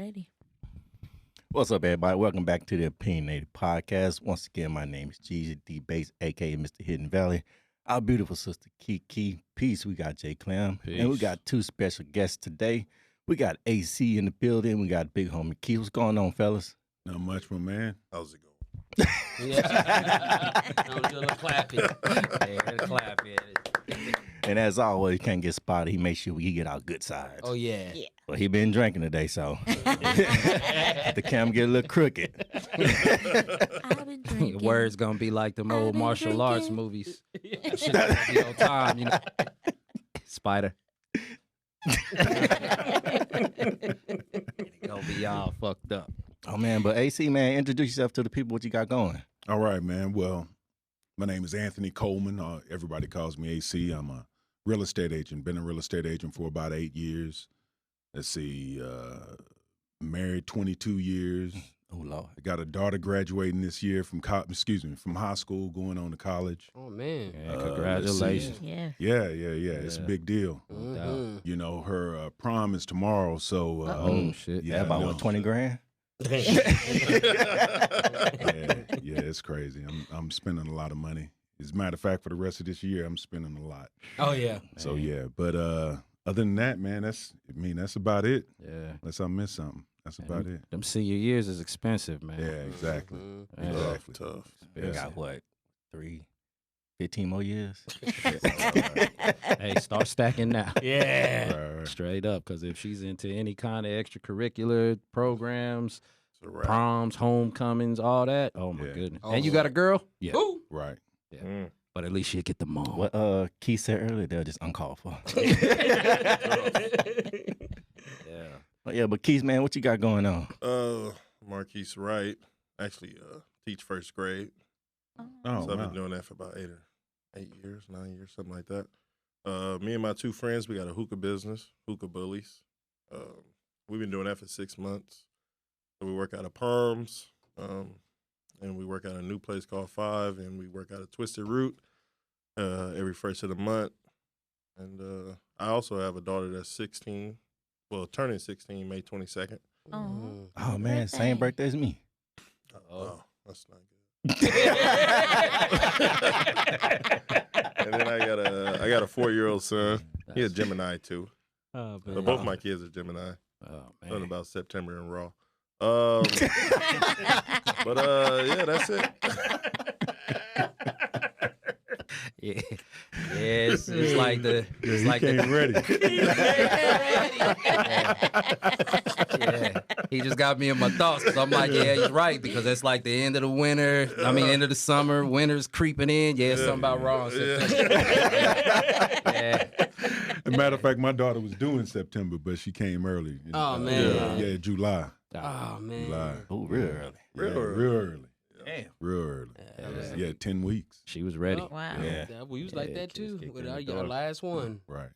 ready. What's up, everybody? Welcome back to the Opinionated Podcast. Once again, my name is Jeezy D Bass, aka Mr. Hidden Valley. Our beautiful sister Kiki. Peace. We got J Clam. And we got two special guests today. We got AC in the building. We got big homie Key. What's going on, fellas? Not much, my man. How's it going? Yeah. Don't do a little clapping. Yeah, clap it. And as always, he can't get spotted. He makes sure we get our good sides. Oh, yeah. Well, he been drinking today, so the cam get a little crooked. I've been drinking. Words gonna be like them old been martial arts drinking. movies. That shit gonna be on time, you know. Spider. It gonna be all fucked up. Oh, man, but AC, man, introduce yourself to the people, what you got going. All right, man. Well, my name is Anthony Coleman. Everybody calls me AC. I'm a real estate agent. Been a real estate agent for about 8 years. Let's see, married 22 years. Oh, Lord. I got a daughter graduating this year from high school, going on to college. Oh, man. Yeah, Congratulations. Yeah. Yeah. It's a big deal. Mhm. You know, her prom is tomorrow, so Oh, shit. Yeah, about no. what, 20 grand? yeah, it's crazy. I'm spending a lot of money. As a matter of fact, for the rest of this year, I'm spending a lot. Oh, yeah. So yeah, but other than that, man, that's about it. Yeah. Unless I miss something, that's about it. Them senior years is expensive, man. Yeah, exactly. Mhm. Exactly. Tough. We got what, 15 more years? Hey, start stacking now. Yeah. Right. Straight up, because if she's into any kind of extracurricular programs, It's a wrap. proms, homecomings, all that, oh my Yeah. goodness. Oh, And you got a girl? Yeah. Ooh. Right. Yeah. Mm. But at least she'll get the mom. What Key said earlier, they're just uncalled for. Yeah. Oh, yeah, but Keith, man, what you got going on? Marquise Wright. Actually, teach first grade. Oh, So I've wow. been doing that for about 8 years, 9 years, something like that. Me and my two friends, we got a hookah business, Hookah Bullies. We've been doing that for 6 months. So we work out of Palms, and we work out a new place called Five, and we work out of Twisted Root every first of the month. And I also have a daughter that's 16, well, turning 16 May 22nd. Oh. Oh, man, same birthday as me. Oh, that's not good. And then I got a 4-year-old son. He a Gemini too. Oh, So both my kids are Gemini. Oh, Learned man. about September and Raw. But yeah, that's it. Yeah. Yeah, it's like the Came ready. yeah. He just got me in my thoughts because I'm like, yeah, he's right because it's like the end of the winter. I mean, end of the summer. Winter's creeping in. Yeah, something about Raw. Yeah. As a matter of fact, my daughter was due in September, but she came early. Oh, man. Yeah, July. Oh man. July. Oh, real early. Real Yeah, early. real early. Damn. Real early. Yeah. Yeah, 10 weeks. She was ready. Oh, wow. Yeah. We was like Yeah, that kids too. kicked With in our, the our door. last one, Right.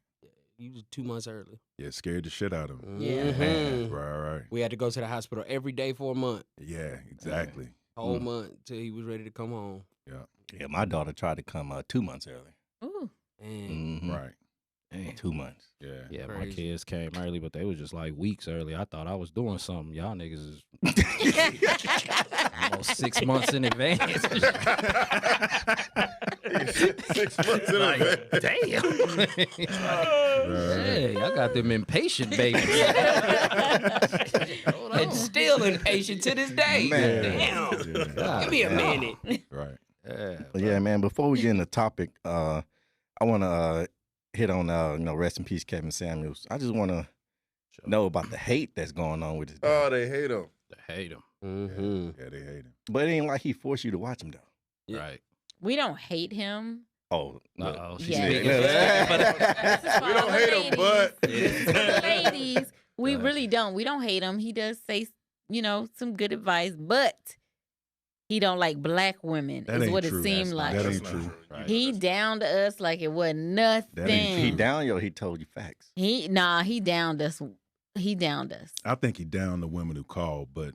you was 2 months early. Yeah, scared the shit out of him. Yeah. Mhm. Right. We had to go to the hospital every day for a month, Yeah, exactly. whole month till he was ready to come home. Yeah, my daughter tried to come 2 months early. Ooh. And Mhm. Right. Damn. 2 months. Yeah. Yeah, my Crazy. kids came early, but they was just like weeks early. I thought I was doing something. Y'all niggas is almost 6 months in advance. 6 months in advance. Damn. Hey, I got them impatient babies. Hold and on. still impatient to this day. Man. Damn. Yeah. Give me a minute. Right. Yeah, But yeah, man, before we get in the topic, I want to hit on, rest in peace, Kevin Samuels. I just want to know about the hate that's going on with this. Oh, they hate him. I hate them. Mm-hmm. Yeah, they hate him. But it ain't like he forced you to watch him, though. Yeah. Right. We don't hate him. Oh, look. Uh-oh. She's Yeah. speaking. This is for We don't all the hate him, ladies. but This is for the ladies, we Right. really don't. We don't hate him. He does say, some good advice, but he don't like black women. That is ain't what true. it seemed like. That That's ain't not true. Right. He down to us like it wasn't nothing. That ain't He true. down you or he told you facts? He downed us. He downed us. I think he down the women who call, but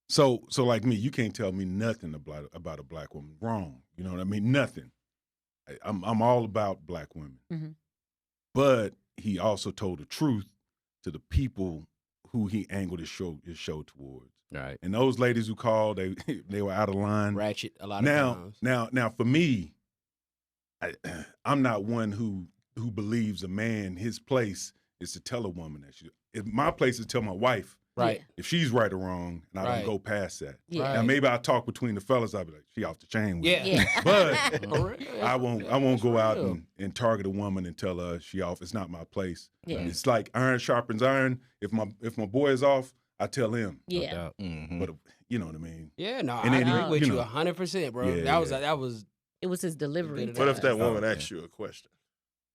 so like me, you can't tell me nothing about a black woman. Wrong. You know what I mean? Nothing. I'm all about black women. Mhm. But he also told the truth to the people who he angled his show towards. Right. And those ladies who called, they were out of line. Ratchet a lot of times. Now, for me, I'm not one who believes a man, his place is to tell a woman that if my place is to tell my wife, Right. if she's right or wrong, and I Right. don't go past that. Yeah. Now maybe I'll talk between the fellas. I'll be like, she off the chain with Yeah. me. Yeah. But For real. I won't That's go out real. and target a woman and tell her she off. It's not my place. Yeah. It's like iron sharpens iron. If my boy is off, I tell him. No Yeah. doubt. Mhm. But you know what I mean? Yeah, no, And I then agree he- with you you know. 100%, bro. Yeah, That was It was his delivery. What What if that Oh, woman man. asks you a question?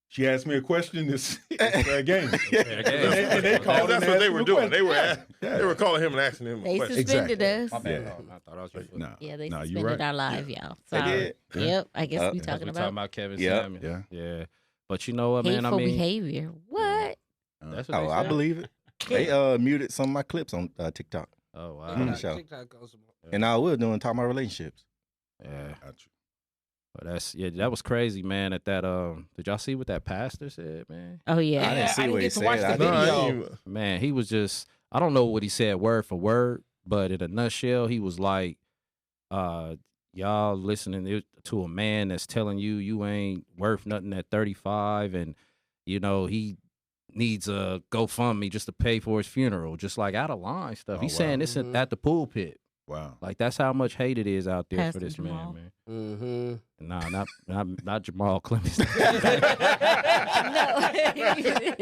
She asked me a question. It's fair game. Fair game. And they Oh, called that's and what they asked were him a doing. They question. were Yeah. they were calling him and asking him a They question. suspended us. My bad. Yeah. I thought I was your foot. Nah. Yeah, they Nah, you suspended right. our live, y'all. They Sorry. did? Yeah. Yep. I guess we That's talking We about talking about Kevin Yep. Samuels. Yeah. Yeah. But you know what, man? hateful I mean, behavior. What? that's what Oh, they I said. believe it. They muted some of my clips on TikTok. Oh, wow. Mhm. show. TikTok goes some more. And I was doing talking about relationships. Yeah. Gotcha. But that was crazy, man. At that did y'all see what that pastor said, man? Oh yeah. I didn't see what he get to said. watch I the didn't- No, I video. ain't even- Man, he was just I don't know what he said word for word, but in a nutshell, he was like, y'all listening to a man that's telling you ain't worth nothing at 35, and you know he needs a GoFundMe just to pay for his funeral, just like out of line stuff. Oh, He's wow. saying this Mhm. at the pulpit. Wow. Like that's how much hate it is out there Pastor for this Jamal. man. Mm-hmm. Nah, not Jamal Clemens. No.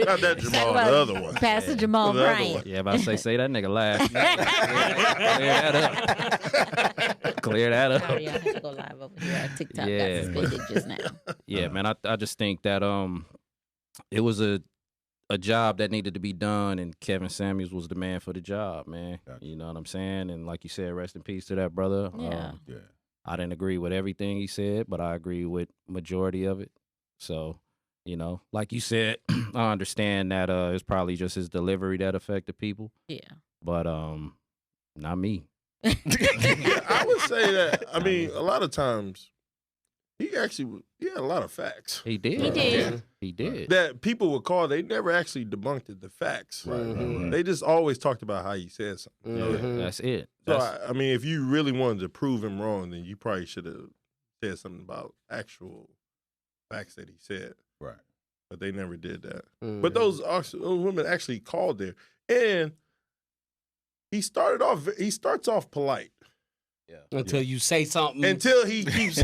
Not that Jamal, Talk the about other one. Pastor Jamal The other Bryant. one. Yeah, about to say that nigga laugh. Clear that up. Clear that up. Sorry, I have to go live over here. Our TikTok Yeah. got suspended just now. Yeah, man. I just think that it was a job that needed to be done, and Kevin Samuels was the man for the job, man. Gotcha. You know what I'm saying? And like you said, rest in peace to that brother. Yeah. Yeah. I didn't agree with everything he said, but I agree with majority of it. So, you know, like you said, I understand that it's probably just his delivery that affected people, Yeah. but not me. Yeah, I would say that. I mean, a lot of times, he had a lot of facts He did. He did. He did. that people would call. They never actually debunked the facts. Right. Mhm. They just always talked about how he said something. Mhm. That's it. So That's, I mean, if you really wanted to prove him wrong, then you probably should have said something about actual facts that he said. Right. But they never did that. Mhm. But those women actually called there, and he starts off polite Until you say something. until he keeps,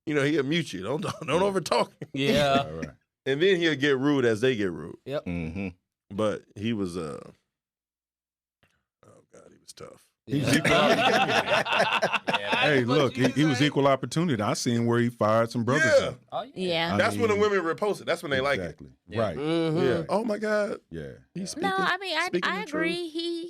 he'll mute you. Don't over talk him. Yeah. All right. And then he'll get rude as they get rude. Mm-hmm. But he was oh God, he was tough. Hey, look, he was equal opportunity. I seen where he fired some brothers. Yeah. up. oh, yeah. Yeah. I That's when the mean, women repost it. That's when they like it. exactly. Yeah. Right. Mhm. Yeah. Oh my God. Yeah. He's speaking. No, I mean, speaking I the truth. agree.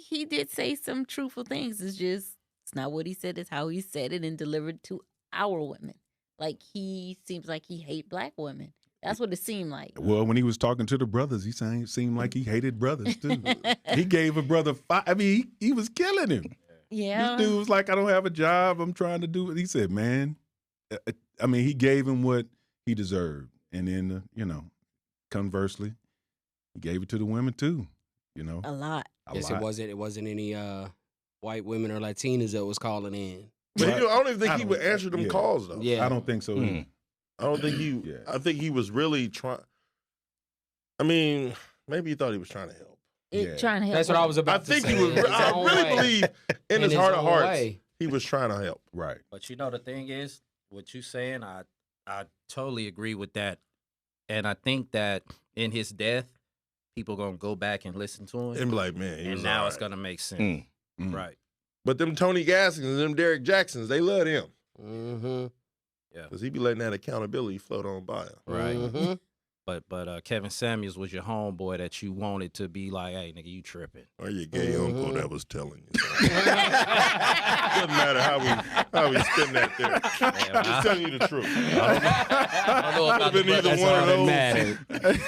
He did say some truthful things. It's not what he said. It's how he said it and delivered to our women. Like he seems like he hate black women. That's what it seemed like. Well, when he was talking to the brothers, he seemed like he hated brothers too. He gave a brother five. I mean, he was killing him. Yeah. This dude was like, I don't have a job. I'm trying to do it. He said, man, I mean, he gave him what he deserved. And then, conversely, he gave it to the women too, A lot. a Yes, lot. it wasn't any white women or Latinas that was calling in. But I don't even I think he would don't- answer them yeah. calls though. Yeah. I don't think so. Mm. I don't think he. Yeah. I think he was really trying. I mean, maybe he thought he was trying to help. Yeah. Trying to help. That's what I women. was I about to think say. he was. In his I own really way. believe in his his heart of own hearts, way. he was trying to help. Right. But you know the thing is, what you saying, I totally agree with that, and I think that in his death, people gonna go back and listen to him, And be like, man, he and was now all it's right. gonna make sense, Mm. Mm. right? But them Tony Gaskins and them Derek Jacksons, they love him Mm-hmm. because he be letting that accountability float on by him. Right. Mhm. But Kevin Samuels was your homeboy that you wanted to be like, hey, nigga, you tripping. Or your gay Mhm. uncle that was telling you. Doesn't matter how we spin that there. Man, He's telling you the truth. I don't know about Could've been the either brothers. one of those. Mattered.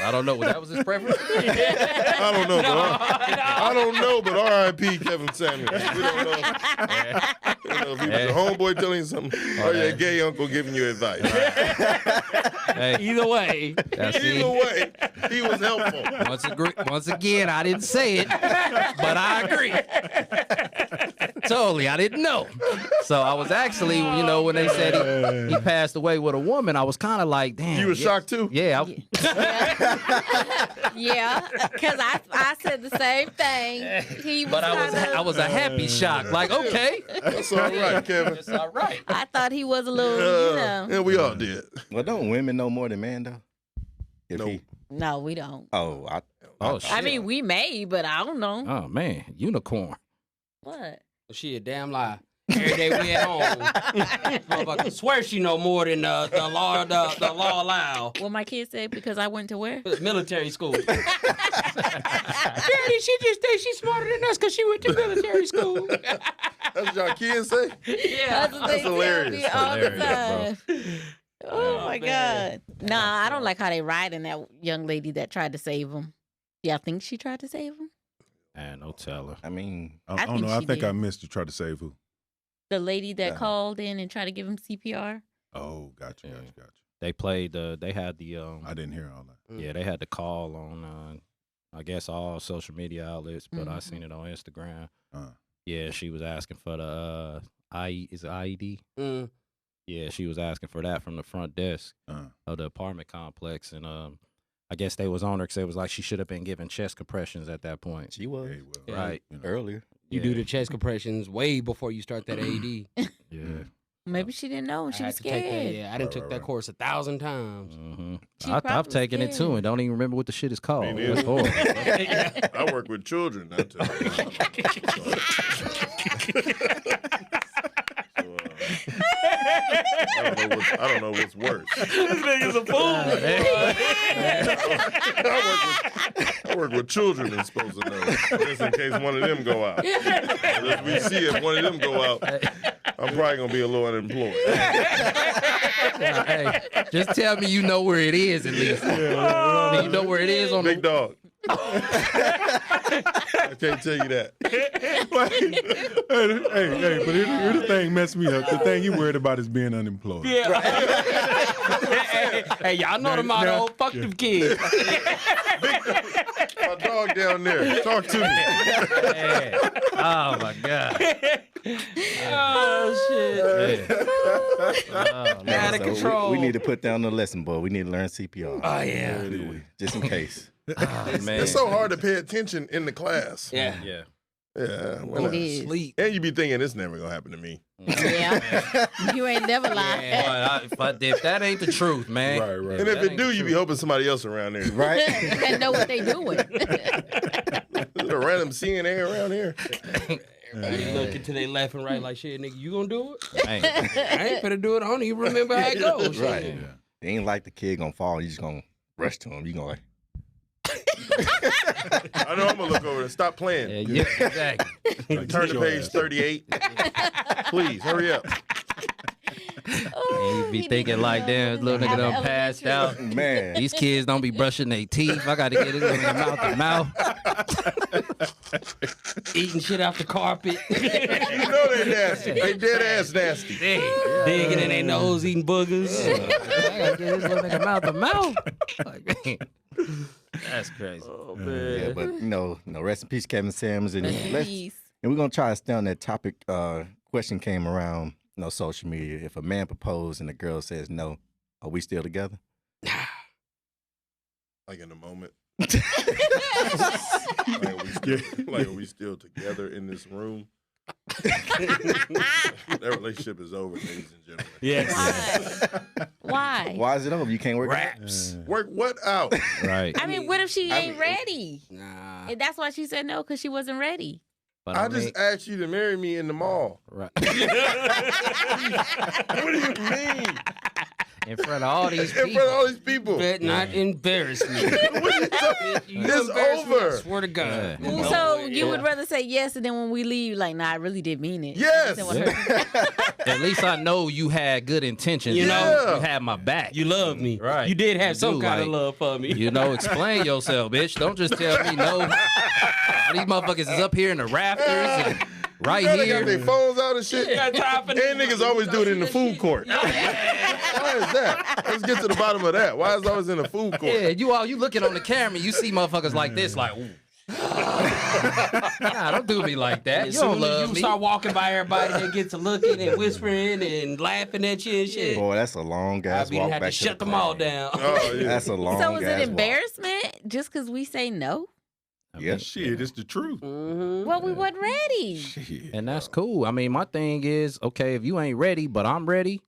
I don't know. That was his preference. I don't know, I don't know, but R.I.P. Kevin Samuels. We don't know. We don't know if he was your homeboy telling you something or your gay uncle giving you advice. Hey, Either way. that's Either it. way, he was helpful. Once again, I didn't say it, but I agree. Totally, I didn't know. So I was actually, when they said he passed away with a woman, I was kind of like, damn. You were shocked too? Yeah. Yeah, because I said the same thing. But I was a happy shock. Like, okay. That's all right, Kevin. It's all right. I thought he was a little, Yeah, we all did. Well, don't women know more than men though? No. No, we don't. Oh, shit. I mean, we may, but I don't know. Oh, man. Unicorn. What? She a damn lie. Every day we at home. Motherfucker swear she know more than the law allow. What my kids say because I went to where? Military school. Daddy, she just thinks she's smarter than us because she went to military school. That's what y'all kids say? Yeah. That's what they tell hilarious. me all the Hilarious, time. Oh my man. God. Nah, I don't like how they riding that young lady that tried to save him. Y'all think she tried to save him? Man, no telling. I mean, I I don't know. think I she think did. I missed you. Try to save who? The lady that Yeah. called in and tried to give him CPR? Oh, gotcha. Yeah. They They had the, I didn't hear all that. yeah, they had the call on, I guess, all social media outlets, but I Mhm. seen it on Instagram. Uh, Yeah, she was asking for the, is it IED? Mm. Yeah, she was asking for that from the front desk of the apartment complex. And I guess they was on her because it was like she should have been given chest compressions at that point. she was hey, well, Yeah. Right. you know. earlier. You do the chest compressions way before you start that AED. Yeah. Maybe she didn't know. She I was had to take that. scared. Yeah, I didn't took that right. course 1,000 times. Mm-hmm. She I've probably taken it too scared. and don't even remember what the shit is called. Me That's neither. horrible. I work with children. I tell you. I don't know what's worse. This nigga's a fool. I work with children that's supposed to know, just in case one of them go out. And as we see, if one of them go out, I'm probably gonna be a little unemployed. Hey, just tell me you know where it is at least. Do you know where it is on Big the dog. I can't tell you that. hey, but here's the thing messed me up. The thing you worried about is being unemployed. Yeah. Hey, y'all know the motto. Fuck them kids. My dog down there. Talk to me. Yeah. Oh my God. Oh, shit. Oh, man. Out of control. We need to put down the lesson board. We need to learn CPR. Oh, yeah. Just in case. Oh, man. It's so hard to pay attention in the class. Yeah. Yeah. Yeah. Well, It is. Sleep. and you be thinking it's never gonna happen to me. Yeah. You ain't never lied. Yeah. But if that ain't the truth, man. Right, right. And if That it ain't do, the you be truth. hoping somebody else around there. Right? They know what they doing. There's a random CNA around here. Everybody looking to their left and right like, shit, nigga, you gonna do it? Man. I ain't finna do it. I don't even remember how it goes. Right. Shit. It ain't like the kid gonna fall. You just gonna rush to him. You gonna like, I know I'm gonna look over and stop playing. Yeah, exactly. Like, Turn get to your page ass. 38. Please hurry up. Oh, You be he thinking didn't like, know. damn, this little nigga done Elementary. passed out. man. These kids don't be brushing their teeth. I got to get it in their mouth to mouth. Eating shit off the carpet. You know they nasty. They dead ass nasty. Digging in their nose, eating boogers. I got to get this little nigga mouth to mouth. Like, man, that's crazy. Oh, Yeah, but rest in peace, Kevin Samuels. And Peace. we're gonna try to stay on that topic. Question came around, social media. If a man proposed and the girl says no, are we still together? Like in a moment. Like, are we still together in this room? That relationship is over, ladies and gentlemen. Yes. Why? Why is it over? You can't work it out? Raps. Work what out? Right. I mean, what if she ain't ready? Nah. And that's why she said no, because she wasn't ready. But I mean, just asked you to marry me in the mall. right. What do you mean? In front of all these In front of people. all these people. Bet not embarrass me. You It's embarrass me, I over. swear to God. Yeah. No So way. you would rather say yes, and then when we leave, like, nah, I really didn't mean it. Yes. That's what her- At least I know you had good intentions. You know? Yeah. You had my back. You love me. Right. You did have You some do, kind of like, love for me. Explain yourself, bitch. Don't just tell me no. All these motherfuckers is up here in the rafters and right They got their here. phones out and shit. got time for And niggas always do it in the food court. Why is that? Let's get to the bottom of that. Why is it always in a food court? Yeah, you looking on the camera, you see motherfuckers like this, like, ooh. Nah, don't do me like that. As You don't soon as love you me. start walking by everybody that gets to looking and whispering and laughing at you and shit, Boy, that's a long ass I be walk had back to to shut the them all plane. down. Oh, yeah. That's a long. So is it ass walk. embarrassment just because we say no? I Yeah. mean, Shit, it's the truth. Mm-hmm. Well, we wasn't ready. Shit. and that's cool. I mean, my thing is, okay, if you ain't ready, but I'm ready,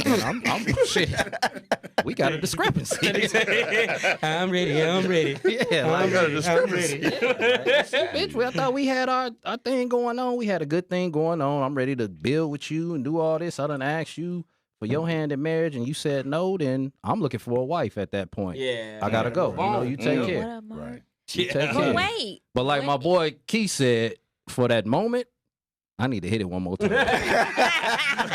then I'm shit. We got a discrepancy. I'm ready. Yeah, like, got a discrepancy. bitch, I thought we had our thing going on. We had a good thing going on. I'm ready to build with you and do all this. I done asked you for your hand in marriage, and you said no. Then I'm looking for a wife at that point. Yeah. I gotta go. You know, you take What care. up, Mark? Right. You take But care. wait. But like my boy Keith said, for that moment, I need to hit it one more time.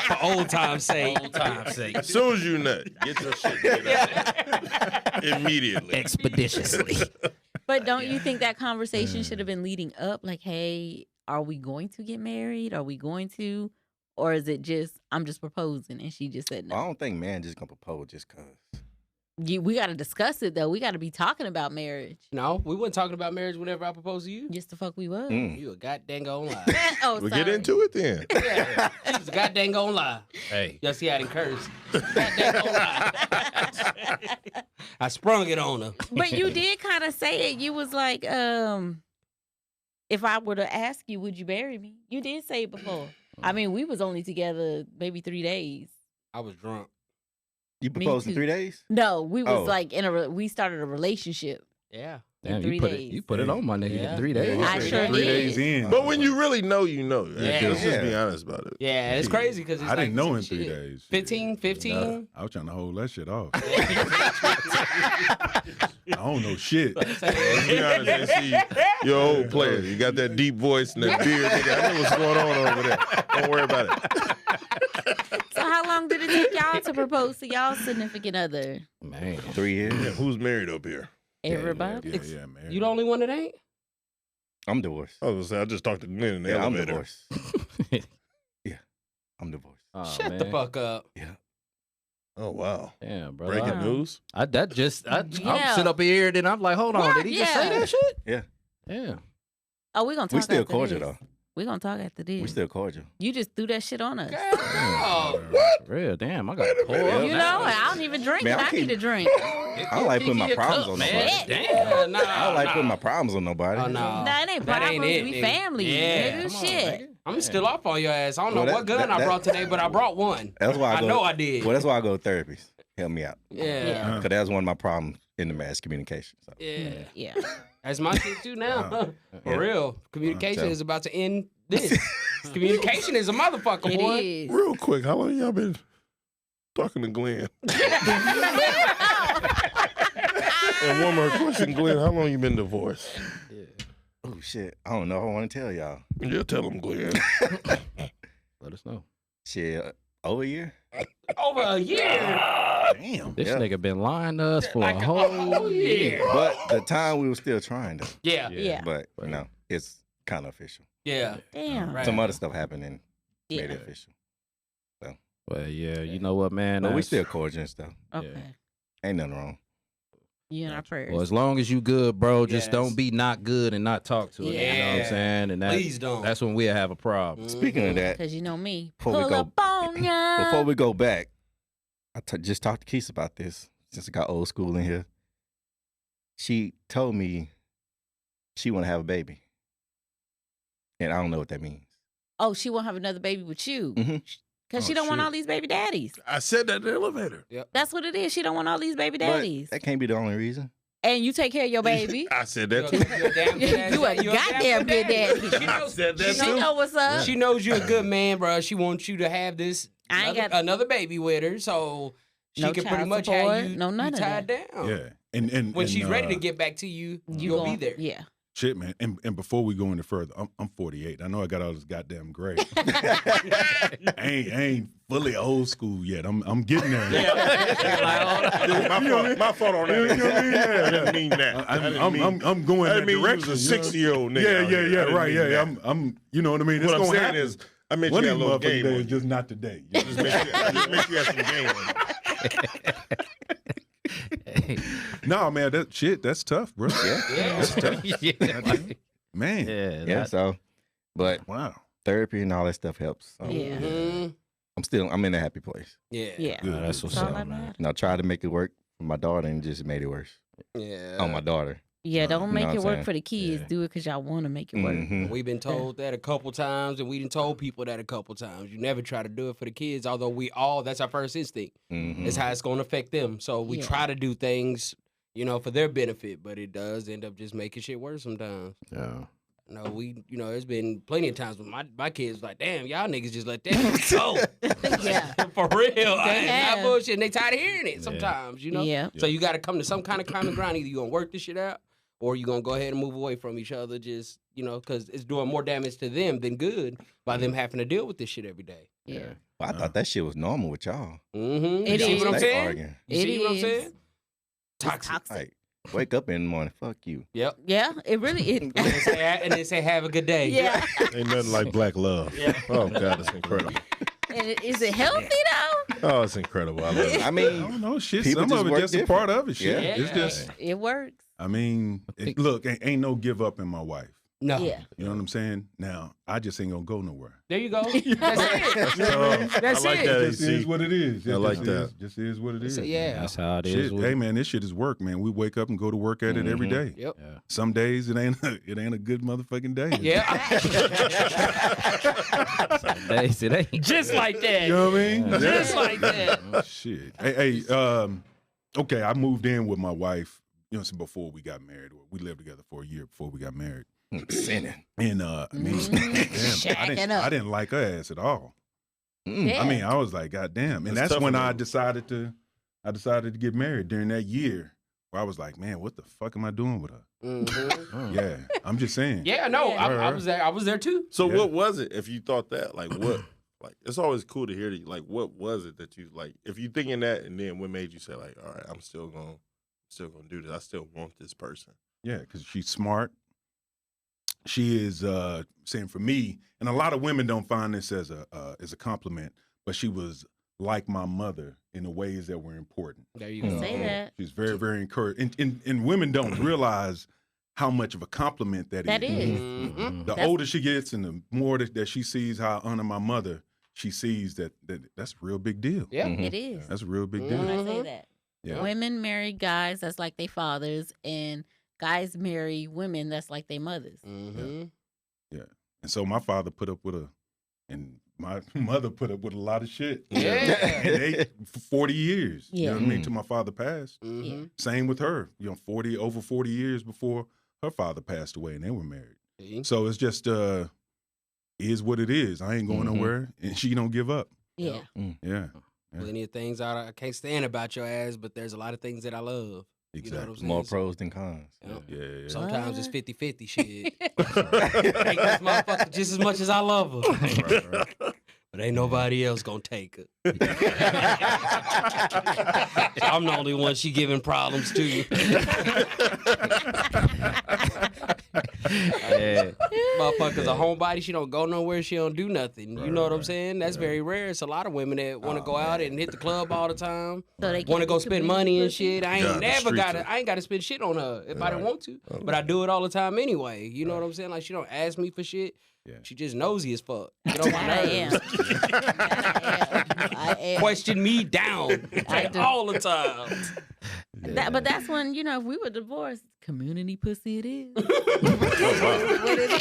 For old time's sake. Old time's sake. As soon as you nut, get your shit together. Immediately. Expeditiously. But don't you think that conversation should have been leading up? Like, hey, are we going to get married? Are we going to? Or is it just, I'm just proposing and she just said I no? don't think man just gonna propose just cause. We got to discuss it, though. We got to be talking about marriage. No, we weren't talking about marriage whenever I proposed to you. Just the fuck we was. Mm. You a goddamn gonna lie. Oh, We'll sorry. get into it then. Yeah, she was a goddamn gonna lie. Hey. Y'all see how I curse. Goddamn gonna lie. I sprung it on her. But you did kind of say it. You was like, if I were to ask you, would you marry me? You did say it before. I mean, we was only together maybe 3 days. I was drunk. You Me proposed in too. 3 days? No, we was Oh. like we started a relationship. Yeah. In Damn, 3 you put days. it. You put it on my nigga Yeah. in 3 days. I sure 3 did. days in. But when you really know, you know. Yeah. Let's just be Yeah. honest about it. Yeah, it's crazy because I didn't know in 3 days. 15. I was trying to hold that shit off. I don't know shit. Let's be honest and see your old player. You got that deep voice and that beard. Nigga. I know what's going on over there. Don't worry about it. So how long did it take y'all to propose to y'all significant other? Man. 3 years? Yeah, who's married up here? Everybody? Yeah, man. You the only one that ain't? I'm divorced. I was gonna say I just talked to Glenn in the Yeah, I'm elevator. divorced. Yeah, I'm divorced. Oh, Shut the man. fuck up. Oh wow. Damn, bro. Breaking Wow. news. I'm Yeah. sitting up here, then I'm like, hold on, did he just say Yeah. that shit? Yeah. Yeah. Oh, we're going to talk We still after cordial this. though. We're going to talk after this. We still cordial. You just threw that shit on us. Oh, What? For real, damn, I got to pour minute. up You now. know, I don't even drink, Man, but I I need keep- a drink. I don't like putting my Give me a problems cup, on man. nobody. Damn. nah. I don't like putting my problems on nobody. Oh, no. Nah, it ain't That problems. ain't it, We nigga. family. Yeah. Nigga, Come on, shit. nigga. I'm still off on your ass. I don't know Well, what gun I brought today, but I brought one. That's why I go. know I did. Well, that's why I go to therapy. Help me out. Yeah. Yeah. Because that's one of my problems in the mass communication. So. Yeah. Yeah. That's my shit too now. For Yeah. real. Communication So- is about to end this. Communication is a motherfucker, It boy. is. Real quick, how long y'all been talking to Glenn? And one more question, Glenn. How long you been divorced? Oh shit! I don't know. I want to tell y'all. Yeah, tell him, Glenn. Let us know. Shit, over a year. Over a year. Damn. This Yeah. nigga been lying to us for Like a whole year. But the time we were still trying though. Yeah. Yeah. But you know, it's kind of official. Yeah. Damn. Right. Some other stuff happened and Yeah. made it official. Well, yeah, you know what, man? But we That's- still cordial and stuff. Okay. Ain't nothing wrong. You in our prayers. Well, as long as you good, bro, just Yes. don't be not good and not talk to us. You know what Yeah. I'm saying? And Please don't. that's when we'll have a problem. Speaking of that, Because you know me. Before we Pull go- up on ya. before we go back, just talked to Keith about this since I got old school in here. She told me she want to have a baby, and I don't know what that means. Oh, she won't have another baby with you. Mhm. Because she Oh, don't want shit. all these baby daddies. I said that in the elevator. That's what it is. She don't want all these baby daddies. But that can't be the only reason. And you take care of your baby. I said that too. You a goddamn good daddy. She I knows, said that She too. know what's up. she knows you're a good man, bro. She wants you to have this I ain't got- another baby with her, so she No can pretty child much support, have you, no none you of tied that. down. Yeah. And When she's ready to uh, get back to you, You you'll gon- be there. Yeah. Shit, man. And before we go any further, I'm 48. I know I got all this goddamn gray. I ain't fully old school yet. I'm getting there. My fault on that. You know what I mean? Yeah, I didn't mean that. I'm going I that didn't mean you direction. was a 60-year-old nigga. out here. I didn't Right. mean Yeah, that. I'm. You know what I mean? What It's I'm gonna saying happen. is, I meant One you of had a these little motherfucking game on days, you. just not today. Just make sure you had some game on you. No, man, that's tough, bro. Yeah. That's tough. Man. Yeah. So, but Wow. therapy and all that stuff helps. So, Yeah. Mhm. I'm in a happy place. Yeah. Yeah. Good. That's what's That's all up, that man. matters. And I tried to make it work for my daughter and it just made it worse. Yeah. On my daughter. Yeah, don't You make know it what I'm work saying? for the kids. Yeah. Do it because y'all want to make it work. Mhm. We've been told that a couple times, and we done told people that a couple times. You never try to do it for the kids, although that's our first instinct. Mhm. It's how it's going to affect them. So we Yeah. try to do things, for their benefit, but it does end up just making shit worse sometimes. Yeah. No, there's been plenty of times when my kids like, damn, y'all niggas just let that go. Yeah. For real. I ain't have. not bullshit. And they tired of hearing it sometimes, Yeah. So you got to come to some kind of common ground. Either you going to work this shit out or you going to go ahead and move away from each other just, because it's doing more damage to them than good by them having to deal with this shit every day. Yeah. But I thought that shit was normal with y'all. Mm-hmm. It You see is. what I'm They saying? arguing. You see what I'm It saying? is. Toxic. Like, wake up in the morning, fuck you. Yep. Yeah, it really And they say, have a good day. Yeah. Ain't nothing like black love. Yeah. Oh God, it's incredible. And is it healthy though? Oh, it's incredible. I love it. I I mean, don't know, shit. people Some just of it work just a part different. of it. Shit. Yeah. It's just. It works. I mean, look, ain't no give up in my wife. No. Yeah. You know what I'm saying? Now, I just ain't gonna go nowhere. There you go. That's it. That's I like it. that. It just is what it is. I like that. Just is what it is. So, yeah. That's how it is. Shit, with- hey man, this shit is work, man. We wake up and go to work at it every day. Yep. Yeah. Some days it ain't a good motherfucking day. Yeah. Days it ain't. Just like that. You know what I mean? Just like that. Shit. Hey, okay, I moved in with my wife, so before we got married. We lived together for a year before we got married. sinning. And I mean, Shacking up. I didn't like her ass at all. Yeah. I mean, I was like, God damn. And That's that's tough when on I them. decided to get married during that year where I was like, man, what the fuck am I doing with her? Mhm. Yeah. I'm just saying. Yeah, no, Yeah. I was there. I was there too. So Yeah. what was it? If you thought that, like what? Like it's always cool to hear that. Like what was it that you like? If you thinking that, and then what made you say like, all right, I'm still gonna do this. I still want this person. Yeah, because she's smart. She is saying for me, and a lot of women don't find this as a compliment, but she was like my mother in the ways that were important. There you go. Say that. She's very, very encouraging. And women don't realize how much of a compliment that That is. Mhm. The That's- older she gets and the more that she sees how I honor my mother, she sees that's a real big deal. Yeah. Mhm. It is. That's a real big Mhm. deal. When I say that. Yeah. Women marry guys that's like their fathers, and guys marry women that's like their mothers. Mm-hmm. And so my father put up with and my mother put up with a lot of shit. Yeah. And for 40 years. You know what I mean? Yeah. Till my father passed. Mm-hmm. Same with her. Over 40 years before her father passed away, and they were married. See? So it's just is what it is. I ain't going Mhm. nowhere, and she don't give up. Yeah. Yeah, Plenty of things I can't stand about your ass, but there's a lot of things that I love. You know what I'm exactly. saying? More pros than cons. Yep. Yeah. Sometimes it's What? 50-50 shit. Hate this motherfucker just as much as I love her. But ain't nobody else gonna take her. I'm the only one she giving problems to. Yeah. Motherfucker's a homebody. She don't go nowhere. She don't do nothing. You know what I'm right. saying? That's very rare. It's a lot of women that want to go out and hit the club all the time. So they Want to can't go be spend committed money and pussy? shit. I Yeah, ain't the never streets got are- to. I ain't got to spend shit on her if I didn't Right. want to. But I do it all the time anyway. You know what I'm saying? Like she don't ask me for shit. Yeah. She just nosy as fuck. Get on my I am. nerves. I am. Question me down I do. all the time. But that's when, if we were divorced, community pussy it is. What it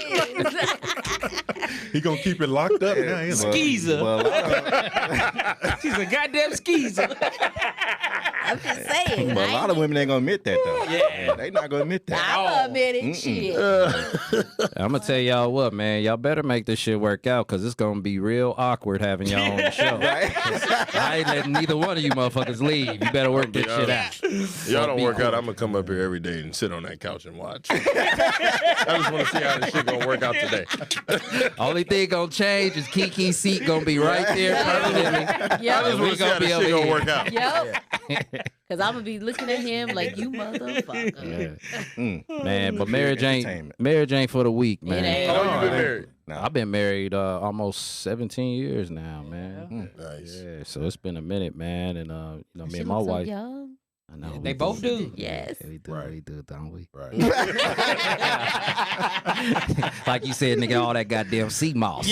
is. He gonna keep it locked up now. Ain't he? Skeezer. Well, She's a goddamn skeezer. I'm just saying. but a lot of women ain't gonna admit that though. Yeah. They not gonna admit that. I'm admitting shit. I'm gonna tell y'all what, man. Y'all better make this shit work out, cause it's gonna be real awkward having y'all on the show. I ain't letting neither one of you motherfuckers leave. You better work this shit out. Y'all don't Be work cool. out. I'm gonna come up here every day and sit on that couch and watch. I just want to see how this shit gonna work out today. Only thing gonna change is Kiki's seat gonna be right there permanently. I Yep. just want to see how this shit gonna work out. Yep. Because I'm going to be looking at him like, you motherfucker. Man, but marriage ain't for the weak, man. ain't. How long you been married? I've been married almost 17 years now, man. Nice. Yeah, so it's been a minute, man, and me She and my looks so wife. young. I know They both do. Yes. Yeah, we do. Right. We do, don't we? Right. Like you said, nigga, all that goddamn sea moss.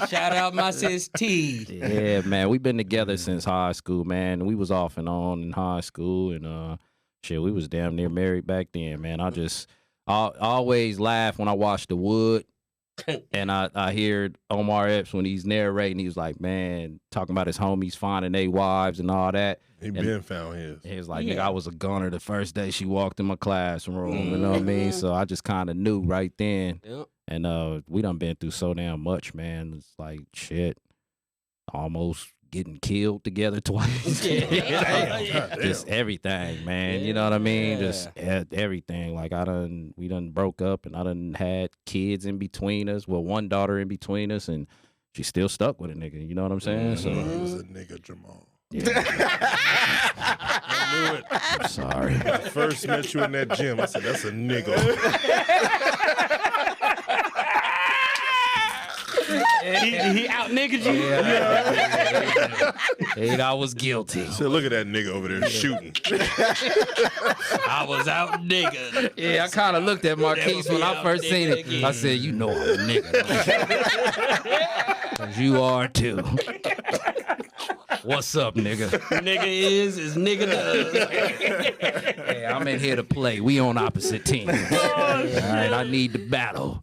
Shout out my sis T. Yeah, man, we've been together since high school, man. We was off and on in high school, and shit, we was damn near married back then, man. I always laugh when I watch The Wood, and I hear Omar Epps when he's narrating. He was like, man, talking about his homies finding their wives and all that. He been found his. He was like, nigga, I was a gunner the first day she walked in my classroom. You know what I mean? So I just kind of knew right then. Yep. And we done been through so damn much, man. It's like, shit, almost getting killed together twice. Just everything, man. You know what I mean? Just everything. Like we done broke up, and I done had kids in between us. Well, one daughter in between us, and she's still stuck with a nigga. You know what I'm saying? So He was a nigga, Jamal. yeah. I knew it. I'm sorry. When I first met you in that gym, I said, that's a nigga. He out niggered you. And I was guilty. I said, look at that nigga over there shooting. I was out nigga. Yeah, I kind of looked at Marquise when I first seen it. I said, you know I'm a nigga. 'Cause you are too. What's up, nigga? Nigga is nigga does. Hey, I'm in here to play. We on opposite teams. All right, I need the battle.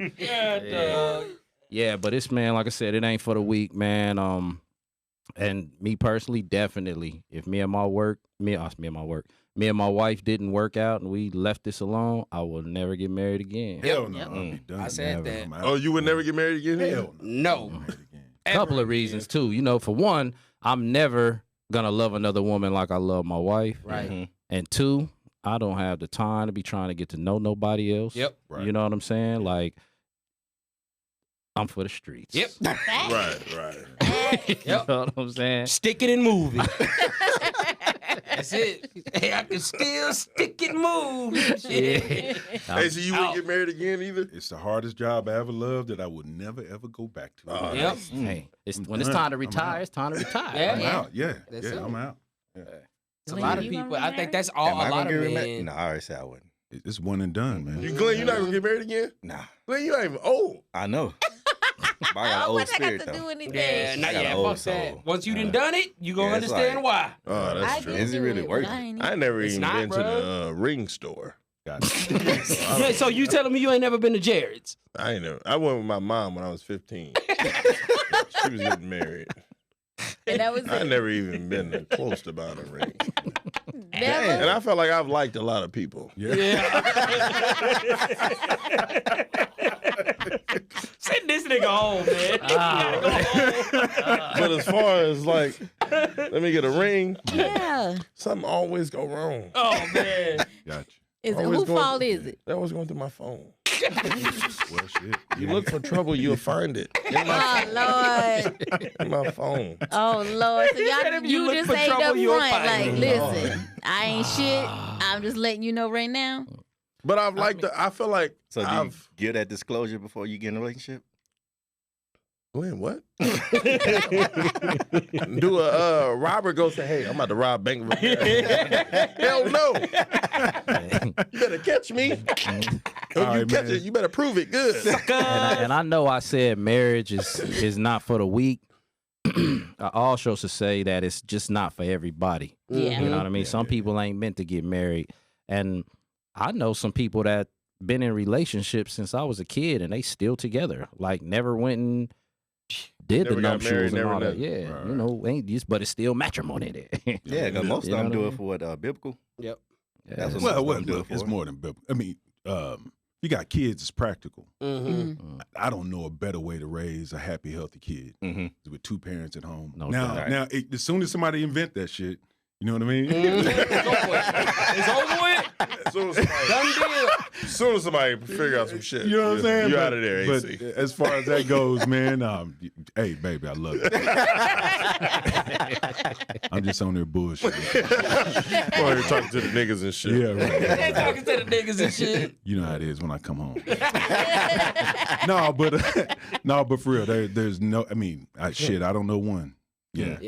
Yeah, but it's, man, like I said, it ain't for the weak, man. And me personally, definitely, if me and my wife didn't work out and we left this alone, I will never get married again. Hell no. I'll be done. I said Never. that. I'm out. Oh, you would never get married again? Hell No. no. Couple of reasons too. You know, for one, I'm never gonna love another woman like I love my wife. Right. And two, I don't have the time to be trying to get to know nobody else. Yep. Right. You know what I'm saying? Like, I'm for the streets. Yep. Right. You know what I'm saying? Stick it and move it. That's it. Hey, I can still stick it and move. Shit. Hey, so you wouldn't get married again either? It's the hardest job I ever loved that I would never ever go back to. Oh, Yep. Hey, when it's done. time to I'm retire, out. it's time to retire. Yeah. I'm out. Yeah. That's Yeah, it. I'm out. It's a lot of You gonna people. get I think married? that's all. Am I A lot gonna of get married? men. No, I already said I wouldn't. It's one and done, man. Glenn, you're not going to get married again? Nah, Glenn, you not even old. I know. But I got an old What that spirit got to do though. anything? Yeah, I not got yet. an old Fuck that. soul. Once you done it, you gonna Yeah, it's understand like- why. Oh, that's I true. did Is it do really it, but worth I it? ain't I never It's even not, been to bro. the ring store. Got it. Yeah, so you telling me you ain't never been to Jared's? I ain't never. I went with my mom when I was 15. She was getting married. And that was I it. never even been close to buying a ring. Never. And I felt like I've liked a lot of people. Send this nigga home, man. You gotta go home. But as far as like, let me get a ring, Yeah. something always go wrong. Oh man. Got Is it, Always who going- fault is it? That was going through my phone. you. Well, shit. You look for trouble, you'll find it in Oh Lord. my phone. Oh Lord. So said y'all, if you you look just for ain't trouble, up you'll front. find Like, it. listen, I ain't shit. I'm just letting you know right now. But I've liked I feel like So do you I've give that disclosure before you get in a relationship? Glenn, what? Do a Robert go say, hey, I'm about to rob Bank of America. Hell no. You better catch me. If All you right, catch man. it, you better prove it good. And I know I said marriage is not for the weak. I also should say that it's just not for everybody. Yeah. You know what I mean? Yeah, Some yeah, people ain't meant to get married. And I know some people that been in relationships since I was a kid and they still together. Like never went and did Never the got nuptials married, and never all that. nothing. Yeah. Right, You know, ain't just but it's still matrimony there. Yeah, because most You of know them what I do it mean? for what biblical. Yep. That's what Well, most of them do look, it it's for. more than biblical. I mean, you got kids, it's practical. Mm-hmm. I don't know a better way to raise a happy, healthy kid Mhm. with two parents at home. No now, doubt. now, as soon as somebody invent that shit, you know what I mean? It's over with. Done deal. As soon as somebody figure out some shit, You know what I'm saying? You out of there, But AC. as far as that goes, man, hey, baby, I love you. I'm just on there bullshit. Well, you're talking to the niggas and shit. Yeah, right. Talking to the niggas and shit. You know how it is when I come home. No, but for real, there's no. I mean, I don't know one. Yeah,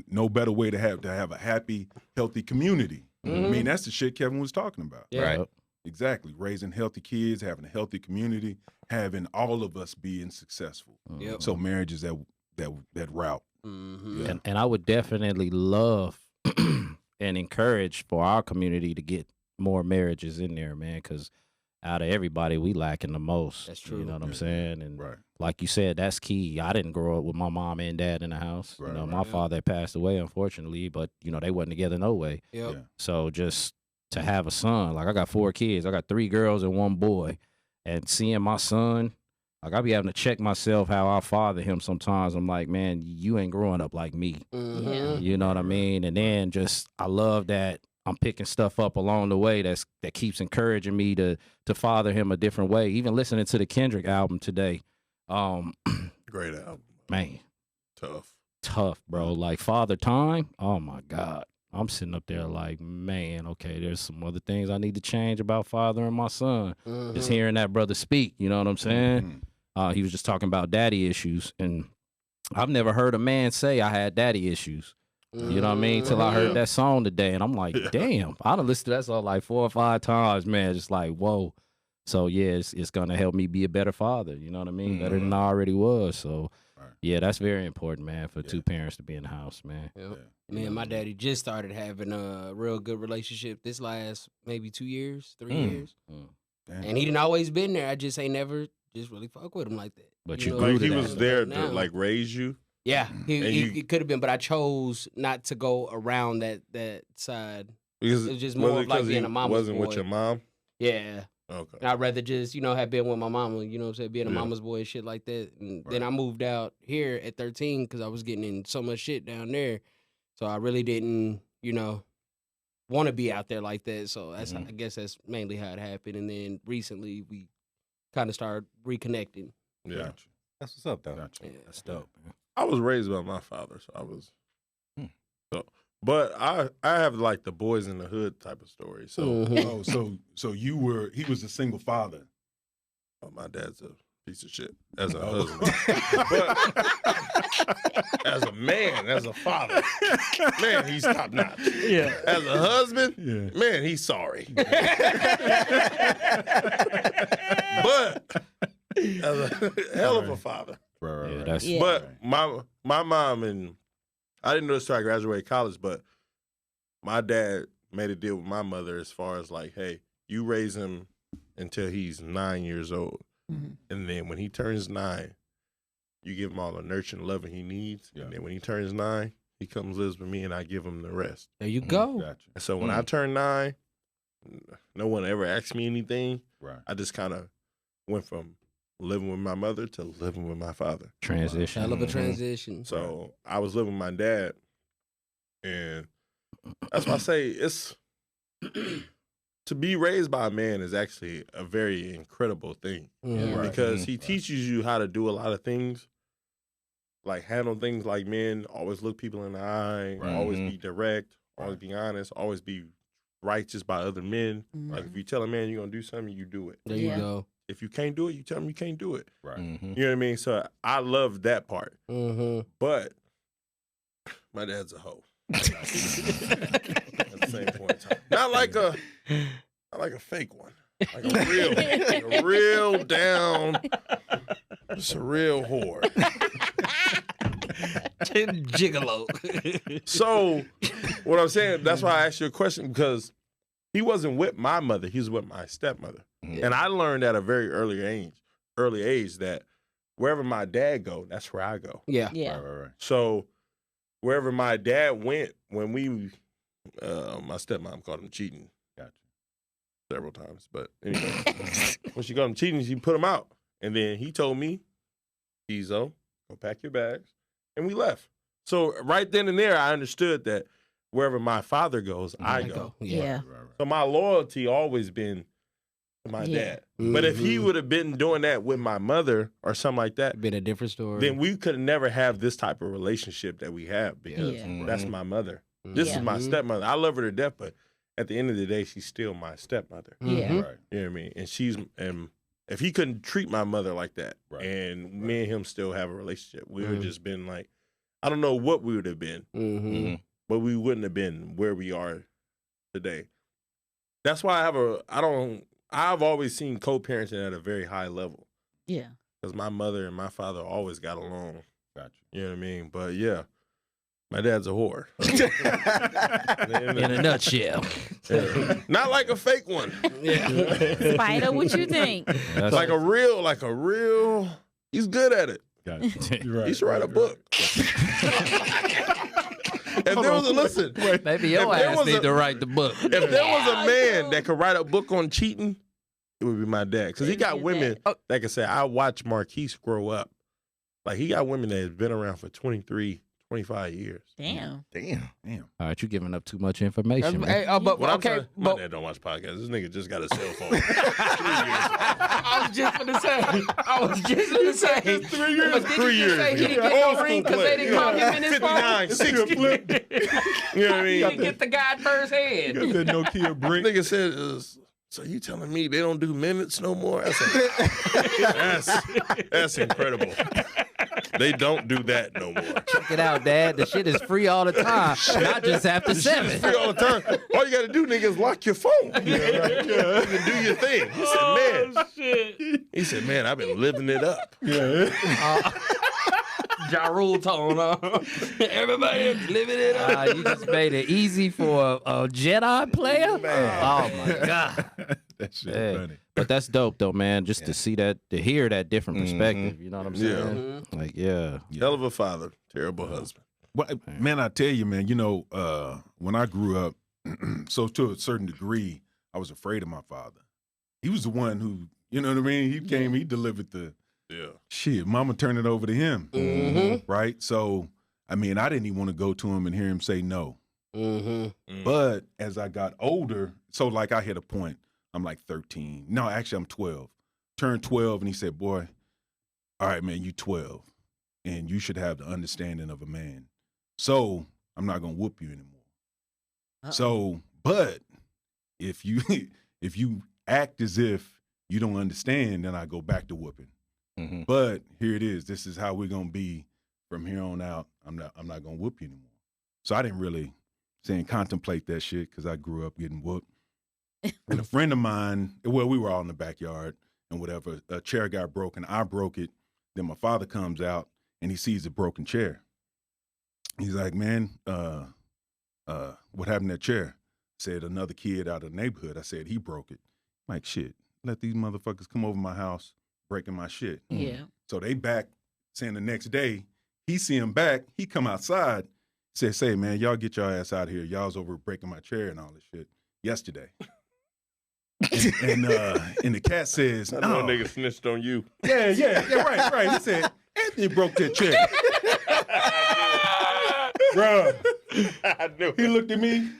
no better way to have a happy, healthy community. I mean, that's the shit Kevin was talking about. Yeah. Right. Exactly. Raising healthy kids, having a healthy community, having all of us being successful. Yep. So marriage is that route. Mm-hmm. Yeah. And I would definitely love and encourage for our community to get more marriages in there, man, because out of everybody, we lacking the most. That's true. You know what I'm Yeah. saying? And Right. like you said, that's key. I didn't grow up with my mom and dad in the house. Right, My right. father passed away, unfortunately, but, they wasn't together no way. Yep. Yeah. So just to have a son, like I got 4 kids. I got 3 girls and 1 boy. And seeing my son, like I be having to check myself how I father him sometimes. I'm like, man, you ain't growing up like me. Mm-hmm. You know what I mean? And then I love that I'm picking stuff up along the way that keeps encouraging me to father him a different way. Even listening to the Kendrick album today, Great album. man, Tough. bro. Like Father Time, oh my God. I'm sitting up there like, man, okay, there's some other things I need to change about fathering my son. Just hearing that brother speak, you know what I'm saying? Mhm. He was just talking about daddy issues, and I've never heard a man say I had daddy issues. You know what I mean? Till I heard that song today, and I'm like, damn, I done listened to that song like 4 or 5 times, man. Just like, whoa. So yeah, it's gonna help me be a better father. You know what I mean? Better than I already was. So Right. yeah, that's very important, man, for Yeah. 2 parents to be in the house, man. Yep. Yeah. Me and my daddy just started having a real good relationship this last maybe 2 years, 3 Mm. years. Damn. And he didn't always been there. I just ain't never just really fuck with him like that. But You you know, grew Like to he that. was there to Now. like raise you. Yeah, And he could have been, but I chose not to go around that side. Because It was just more of like 'cause being he a mama's wasn't with boy. your mom. Yeah. Okay. And I'd rather just, have been with my mama, you know what I'm saying, being a Yeah. mama's boy and shit like that. And Right. then I moved out here at 13 because I was getting in so much shit down there. So I really didn't, want to be out there like that. So that's I guess that's mainly how it happened. And then recently we kind of started reconnecting. Yeah. Gotcha. That's what's up, though. Gotcha. Yeah. That's dope, man. I was raised by my father, so I was. Hmm. So, but I have like the boys in the hood type of story. So Mhm. Oh, so he was a single father. my dad's a piece of shit as a Oh. husband, but as a man, as a father, man, he's top notch. Yeah. As a husband, Yeah. man, he's sorry. But as a hell of a father. Right. Yeah, Right. that's Yeah. But my mom, and I didn't know this till I graduated college, but my dad made a deal with my mother as far as like, hey, you raise him until he's 9 years old. Mhm. And then when he turns 9, you give him all the nurture and loving he needs. Yeah. And then when he turns 9, he comes lives with me and I give him the rest. There you go. Gotcha. And so when I turned 9, no one ever asked me anything. Right. I just kind of went from living with my mother to living with my father. transition. Hell of a Mhm. transition. So I was living with my dad, and that's why I say it's to be raised by a man is actually a very incredible thing Mhm. Right. because Mhm. he teaches you how to do a lot of things, like handle things like men, always look people in the eye, Right. always Mhm. be direct, always Right. be honest, always be righteous by other men. Like if you tell a man you're gonna do something, you do it. There you Yeah. go. If you can't do it, you tell him you can't do it. Right. Mm-hmm. You know what I mean? So I love that part. Mm-hmm. But my dad's a hoe. At the same point in time. Not like a fake one. Like a real down, just a real whore. Gigolo. So what I'm saying, that's why I asked you a question, because he wasn't with my mother, he was with my stepmother. Mhm. And I learned at a very early age that wherever my dad go, that's where I go. Yeah. Yeah. Right. So wherever my dad went, when we, my stepmom called him cheating Gotcha. several times. But anyway, when she called him cheating, she put him out. And then he told me, Ezo, go pack your bags. And we left. So right then and there, I understood that wherever my father goes, I go. Yeah. Right. So my loyalty always been to my Yeah. dad. But if he would have been doing that with my mother or something like that, Been a different story. then we could never have this type of relationship that we have because Yeah. that's my mother. This is my stepmother. I love her to death, but at the end of the day, she's still my stepmother. Yeah. Right. You know what I mean? And if he couldn't treat my mother like that, Right. and me and him still have a relationship, we would have just been like, I don't know what we would have been, but we wouldn't have been where we are today. That's why I've always seen co-parenting at a very high level Yeah. because my mother and my father always got along. Gotcha. You know what I mean? But yeah, my dad's a whore. In a nutshell. Not like a fake one. Spider, what you think? That's Like a real, he's good at it. Gotcha. You're right. He should write a book. If there was listen, maybe your if there ass was need a- to write the book. if there was a man that could write a book on cheating, it would be my dad. Because he got women that can say, I watched Marquise grow up. Like, he got women that has been around for 23, 25 years. Damn. Damn. All right, you giving up too much information, man. But What I'm okay, trying- my but dad don't watch podcasts. This nigga just got a cell phone. I was just gonna say. 3 years. But did 3 you years. say he didn't Old get no school ring because play. they didn't call him in his phone? 59, 60. You know what I He didn't mean? get the guy first hand. Got that Nokia brick. Nigga said, so you telling me they don't do minutes no more? That's incredible. They don't do that no more. Check it out, Dad. The shit is free all the time, not just after It's 7. free all the time. All you got to do, nigga, is lock your phone. You can do your thing. He said, man. He said, man, I've been living it up. Ja Rule tone. Everybody living it up. You just made it easy for a Jedi player? Oh, my God. That shit Hey. funny. But that's dope, though, man. Just to see that, to hear that different perspective. You know what I'm saying? Yeah. Like, yeah. Hell of a father, terrible husband. Well, man, I tell you, man, when I grew up, so to a certain degree, I was afraid of my father. He was the one who, you know what I mean? He came, he delivered the shit. Mama turned it over to him, right? So, I mean, I didn't even want to go to him and hear him say no. But as I got older, so like I hit a point, I'm like 13. No, actually, I'm 12. Turned 12, and he said, boy, all right, man, you 12, and you should have the understanding of a man. So I'm not going to whoop you anymore. So, but if you if you act as if you don't understand, then I go back to whooping. But here it is. This is how we're going to be from here on out. I'm not going to whoop you anymore. So I didn't really contemplate that shit because I grew up getting whooped. And a friend of mine, well, we were all in the backyard and whatever. A chair got broken. I broke it. Then my father comes out and he sees the broken chair. He's like, man, what happened to that chair? Said another kid out of the neighborhood. I said, he broke it. I'm like, shit, let these motherfuckers come over my house breaking my shit. Yeah. So they back saying the next day, he see him back. He come outside, said, say, man, y'all get your ass out here. Y'all's over breaking my chair and all this shit yesterday. and the cat says, I no. know nigga snitched on you. Yeah, right. He said, Anthony broke that chair. Bruh. I knew. He looked at me,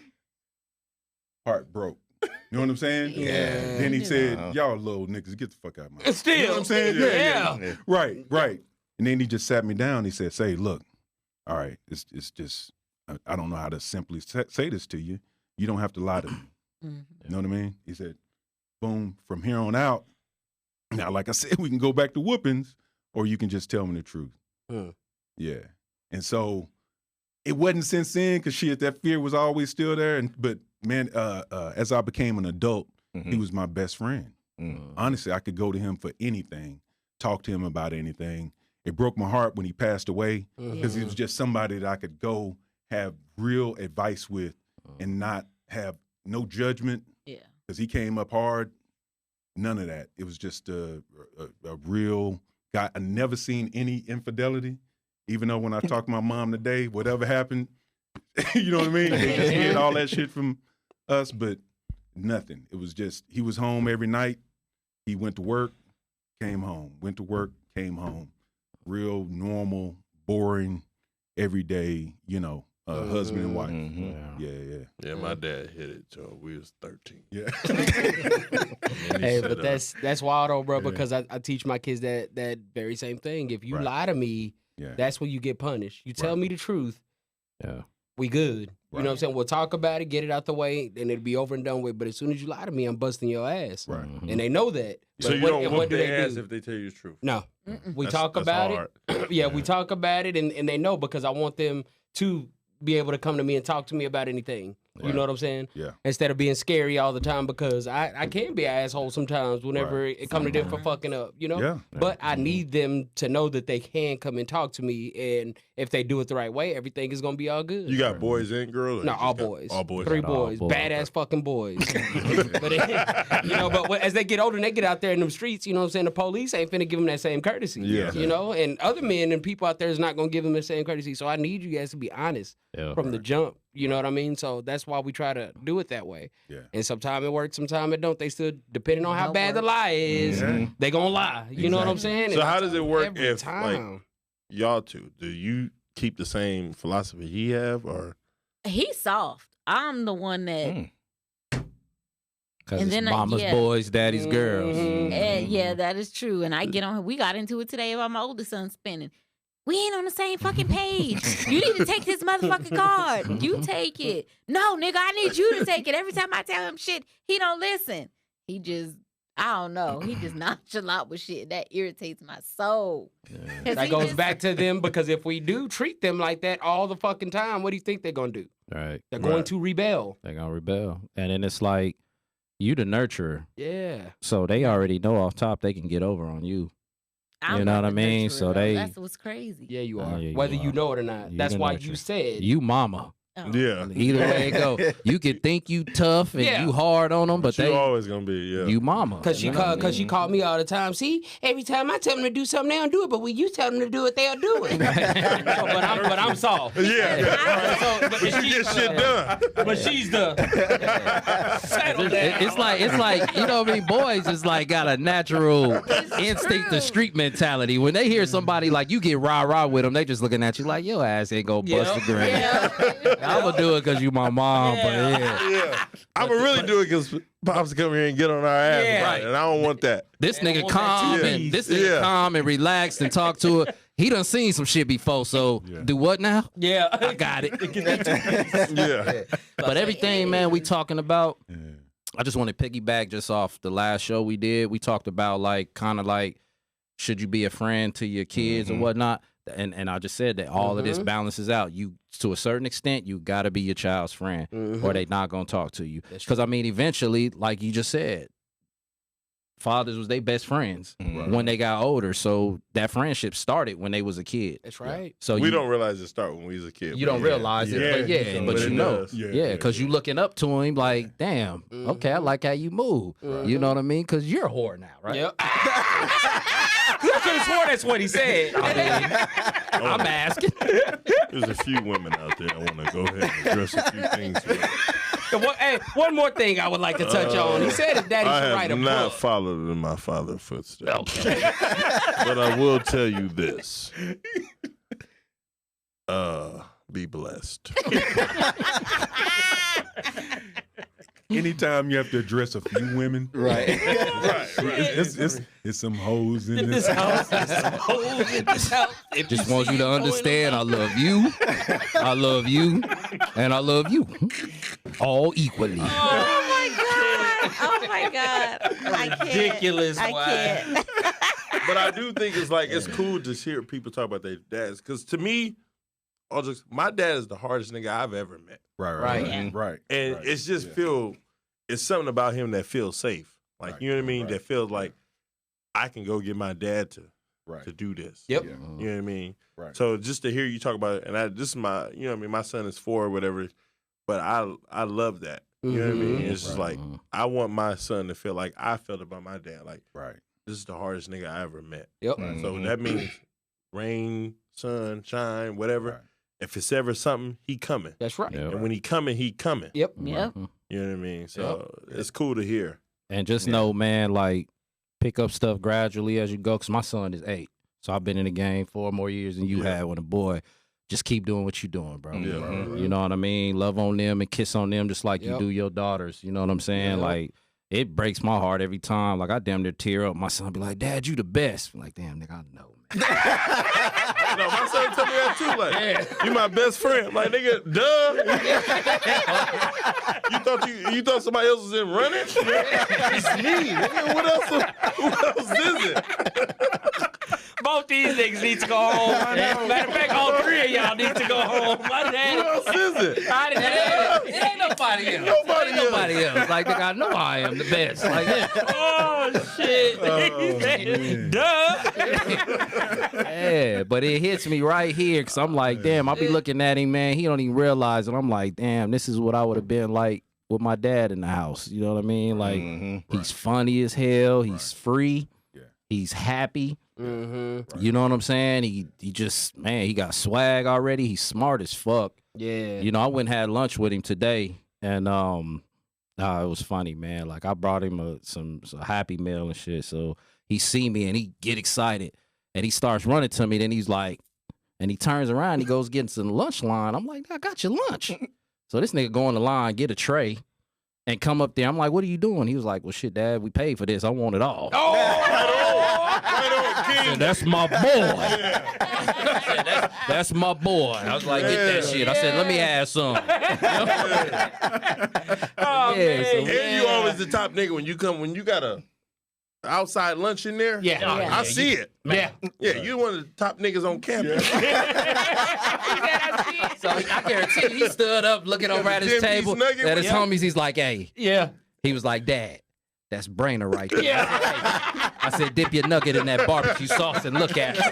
heart broke. You know what I'm saying? Yeah. Then he said, y'all little niggas, get the fuck out of my house. Still. You know what I'm saying? Yeah. Right. And then he just sat me down. He said, say, look, all right, it's just, I don't know how to simply say this to you. You don't have to lie to me. You know what I mean? He said, boom, from here on out, now, like I said, we can go back to whoopings, or you can just tell me the truth. Yeah. And so it wasn't since then, because shit, that fear was always still there. But man, as I became an adult, he was my best friend. Honestly, I could go to him for anything, talk to him about anything. It broke my heart when he passed away, because he was just somebody that I could go have real advice with and not have no judgment. Yeah. Because he came up hard. None of that. It was just a real guy. I never seen any infidelity, even though when I talked to my mom today, whatever happened, you know what I mean? They just hid all that shit from us, but nothing. It was just, he was home every night. He went to work, came home. Went to work, came home. Real normal, boring, everyday, husband and wife. Mm-hmm. Yeah. Yeah, my dad hit it till we was 13. Yeah. Hey, but that's wild, though, bro. Yeah. Because I teach my kids that very same thing. If you Right. lie to me, Yeah. that's when you get punished. You tell Right. me the truth, Yeah. we good. You know what I'm Right. saying? We'll talk about it, get it out the way, and it'll be over and done with. But as soon as you lie to me, I'm busting your ass. Right. And they know that. So But you what- don't and whoop what do their they ass do? if they tell you the truth. No. Mm-mm. We That's- talk that's about hard. it. Yeah, we talk about it, and they know because I want them to be able to come to me and talk to me about anything. You Right. know what I'm saying? Yeah. Instead of being scary all the time, because I can be an asshole sometimes whenever it come to them for fucking up, you know? Yeah. But I need them to know that they can come and talk to me, and if they do it the right way, everything is gonna be all good. You got boys and girls? or No, you all just got- boys. All boys. Three All boys. boys. Badass fucking boys. But as they get older and they get out there in them streets, you know what I'm saying, the police ain't finna give them that same courtesy. Yeah. You know, and other men and people out there is not gonna give them the same courtesy. So I need you guys to be honest Yeah. from the jump. You know what I mean? So that's why we try to do it that way. Yeah. And sometimes it works, sometimes it don't. They still, depending on how Don't bad the work. lie is, Yeah. they gonna lie. You know what I'm saying? So And I how tell does it them work every if, like, y'all two, do you keep the same philosophy he have, or He's soft. I'm the one that. Mm. Because And it's then, mama's yeah. boys, daddy's girls. Mhm. Yeah, that is true. And I get on. We got into it today about my oldest son spinning. We ain't on the same fucking page. You need to take this motherfucking card. You take it. No, nigga, I need you to take it. Every time I tell him shit, he don't listen. He just, I don't know. He just nonchalant with shit. That irritates my soul. 'Cause That he goes just- back to them because if we do treat them like that all the fucking time, what do you think they're gonna do? Right. They're going Right. to rebel. They're going to rebel. And then it's like, you the nurturer. Yeah. So they already know off top they can get over on you. I'm You know not what I the mean? nurturer, So though. they- That's what's crazy. Yeah, you Oh, are. yeah, you Whether you are. know it or not. You That's the why nurturer. you said. You mama. Oh. yeah? Either way it go. You can think you tough and Yeah. you hard on them, but you they always gonna be, yeah. you mama. Cause she You know what I called, she mean? called me all the time. See, every time I tell them to do something, they don't do it. But when you tell them to do it, they'll do it. but I'm soft. yeah. So, but You get shit done. But she's the settle down. It's like you know what I mean. Boys is like got a natural instinct to street mentality. When they hear somebody like you get rah with them, they just looking at you like your ass ain't gonna bust the grain. Yeah. I'm gonna do it because you my mom, but yeah. Yeah. I'm gonna really do it because Pops come here and get on our ass, Yeah. about it, and I don't want that. This And I nigga want that calm too. and this nigga Yeah. calm and relaxed and talk to her. He done seen some shit before, so Yeah. do what now? Yeah. I got it. Yeah. But everything, man, we talking about. Yeah. I just want to piggyback just off the last show we did. We talked about like kind of like should you be a friend to your kids Mhm. or whatnot. And I just said that all of this balances out. You to a certain extent, you got to be your child's friend, or they not gonna talk to you. That's Because I mean, eventually, like you just said, fathers was their best friends when they got older. So that friendship started when they was a kid. That's right. So We you don't realize it start when we was a kid. you but don't yeah. realize it, but yeah, So but it you know. does. Yeah, because you looking up to him like, damn, okay, I like how you move. You know what I mean? Because you're a whore now, right? Yep. I could have sworn that's what he said. I mean, I'm asking. There's a few women out there I want to go ahead and address a few things with. Hey, one more thing I would like to touch on. He said his daddy I should have write a not book. followed in my father's footsteps. But I will tell you this. Be blessed. Anytime you have to address a few women, Right. it's some hoes in This this. house is some holes in this house. If Just you want see you to it going understand I on- love you, I love you, and I love you. All equally. Oh my god! Oh my god! I can't. Ridiculous, I why? can't. But I do think it's like it's cool to hear people talk about their dads. Because to me, my dad is the hardest nigga I've ever met. Right. Yeah. Right. And right. it's just Yeah. it's something about him that feels safe. Like, Right, you know what I mean? right, That feels like I can go get my dad to Right. do this. Yep. Yeah. You know what I mean? Right. So just to hear you talk about it, and this is my, you know what I mean? My son is 4 or whatever, but I love that. You know what I mean? Mhm. It's just Right. like, I want my son to feel like I felt about my dad. Like, Right. this is the hardest nigga I ever met. Yep. Right. So that means rain, sun, shine, whatever. Right. If it's ever something, he coming. That's right. Yep. And when he coming, he coming. Yep. Yep. You know what I mean? So it's cool to hear. And just Yeah. know, man, like pick up stuff gradually as you go. Because my son is 8, so I've been in the game 4 more years than you Yeah. had when a boy. just keep doing what you're doing, bro. Yeah. You know what I mean? Love on them and kiss on them just like you Yep. do your daughters. You know what I'm saying? Yep. Like, it breaks my heart every time. Like, I damn near tear up. My son be like, Dad, you the best. I'm like, damn, nigga, I know, man. No, my son told me that too. Like, you my best friend. I'm like, nigga, duh. you thought somebody else was in running? It's me. Nigga, who else is it? Both these niggas need to go home. Matter of fact, all three of y'all need to go home. My Who dad. else is it? It ain't nobody else. Nobody else. Like, nigga, I know I am the best. Like, Oh shit. Duh. yeah, but it hits me right here because I'm like, damn, I'll be looking at him, man. He don't even realize it. I'm like, damn, this is what I would have been like with my dad in the house. You know what I mean? Like, he's funny as hell. He's free. Yeah. He's happy. Mm-hmm. You know what I'm saying? He just, man, he got swag already. He's smart as fuck. Yeah. You know, I went and had lunch with him today, and it was funny, man. Like, I brought him some Happy Meal and shit. So he see me and he get excited and he starts running to me. Then he's like, and he turns around, he goes get into the lunch line. I'm like, I got your lunch. So this nigga go in the line, get a tray, and come up there. I'm like, what are you doing? He was like, well, shit, Dad, we paid for this. I want it all. Right on, I King. said, that's my boy. I said, that's my boy. I was like, get that shit. I said, let me have some. Oh, man. So, And you always the top nigga when you got a outside lunch in there. Yeah. I see it. Yeah. Yeah, you one of the top niggas on campus. So I guarantee you, he stood up looking over at his 10-piece table nugget at his with- homies. He's like, hey, Yeah. he was like, Dad, that's Brainer right there. Yeah. I said, dip your nugget in that barbecue sauce and look at it.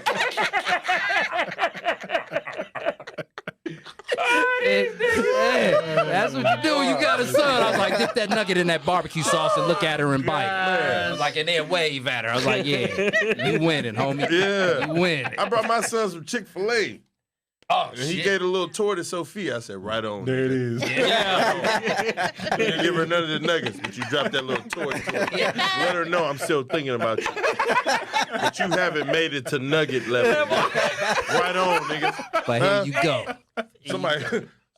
Yeah, that's what you do when you got a son. I was like, dip that nugget in that barbecue sauce and look at her and bite. I was like, and then wave at her. I was like, yeah, you winning, homie. Yeah. You winning. I brought my son some Chick-fil-A. Oh, And he gave a little tour to Sophia. I said, right on. There it is. Yeah. You didn't give her none of the nuggets, but you dropped that little toy to her. Let her know I'm still thinking about you. But you haven't made it to nugget level. Right on, nigga. But here you go.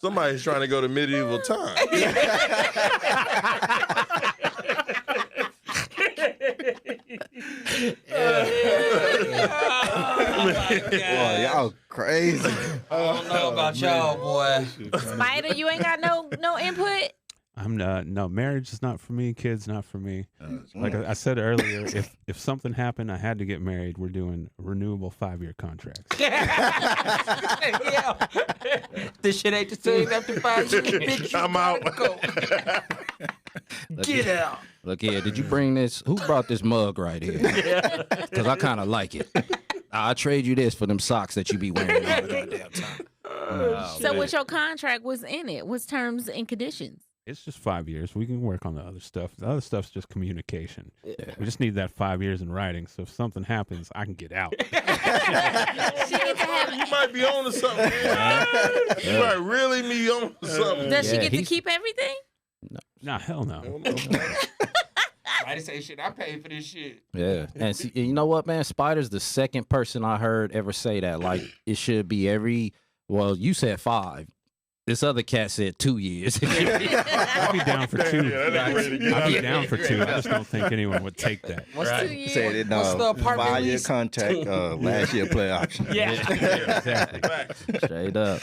Somebody's trying to go to medieval time. Boy, y'all crazy. I don't know about y'all, boy. Spider, you ain't got no input? I'm not. No, marriage is not for me. Kids not for me. Like I said earlier, if something happened, I had to get married. We're doing renewable 5-year contracts. Yeah. This shit ain't the same after 5 years. Bitch, you I'm out. gotta go. Get out. Look here, did you bring this? Who brought this mug right here? Because I kind of like it. I'll trade you this for them socks that you be wearing all the goddamn time. So what your contract was in it? What's terms and conditions? It's just 5 years. We can work on the other stuff. The other stuff's just communication. We just need that 5 years in writing. So if something happens, I can get out. She needs to have. You might be on to something, man. You might really be on to something. Does she Yeah, get to he's- keep everything? Nah, hell no. I didn't say shit. I paid for this shit. Yeah, and see, you know what, man? Spider's the second person I heard ever say that. Like, it should be every. Well, you said 5. This other cat said 2 years. I'd be down for 2. Yeah, that ain't ready to get I'd be out. down for 2. I just don't think anyone would take that. What's 2 Said years? it, What's the apartment 5-year lease? contract, last year play option. Yeah. Exactly. Facts. Straight up.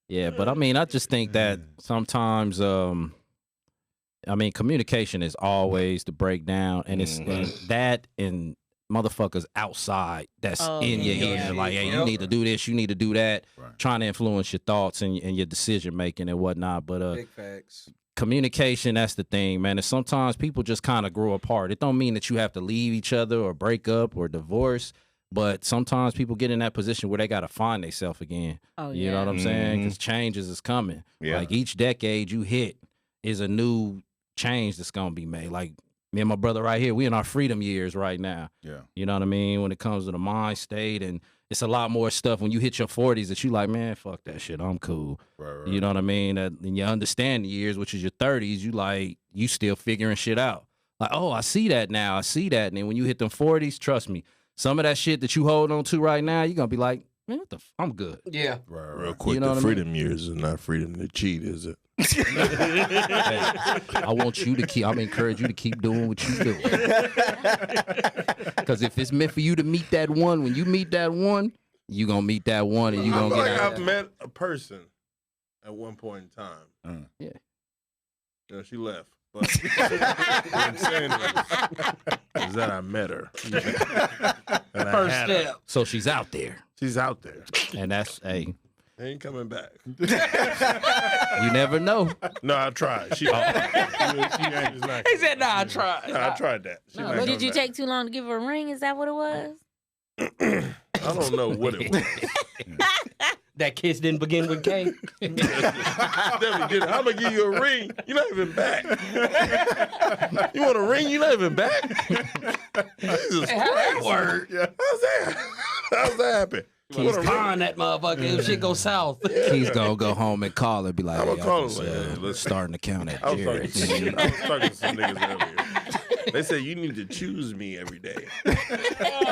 Yeah, but I mean, I just think that sometimes, I mean, communication is always the breakdown, and it's and that and motherfuckers outside that's in your yeah. ear. Like, hey, you need to do this, you need to do that, Right. trying to influence your thoughts and your decision making and whatnot. But Big facts. communication, that's the thing, man. And sometimes people just kind of grow apart. It don't mean that you have to leave each other or break up or divorce, but sometimes people get in that position where they got to find themselves again. Oh, You know what I'm saying? Because changes is coming. Yeah. Like, each decade you hit is a new change that's going to be made. Like, me and my brother right here, we in our freedom years right now. Yeah. You know what I mean? When it comes to the mind state, and it's a lot more stuff when you hit your 40s that you like, man, fuck that shit. I'm cool. Right. You know what I mean? And you understand the years, which is your 30s, you like, you still figuring shit out. Like, oh, I see that now. I see that. And then when you hit them 40s, trust me, some of that shit that you hold on to right now, you're going to be like, Man, I'm good. Yeah. Right, Real right. quick, You know the what I mean? freedom years is not freedom to cheat, is it? Hey, I want you to keep. I'm encourage you to keep doing what you do. Because if it's meant for you to meet that one, when you meet that one, you gonna meet that one, and you I gonna feel get like out. I've met a person at one point in time. Yeah. You know, she left. But what I'm saying is that I met her. And I First had her. step. So she's out there, She's out there. and that's Ain't coming back. you never know. No, I tried. She ain't just not He said, "Nah, I tried." No, I tried that. She not Did coming you back. take too long to give her a ring? Is that what it was? I don't know what it was. That kiss didn't begin with K. Never did it. I'm gonna give you a ring. You're not even back. You want a ring? You're not even back. Jesus Hey, how that Christ. work? Yeah. How's that happen? You He's want a ring? con that motherfucker. If shit go south. He's gonna go home and call her, be like, I'ma "Hey, call I was, him, like, let's- starting to count at I was talking Jared's." to some niggas earlier. They said you need to choose me every day, Oh,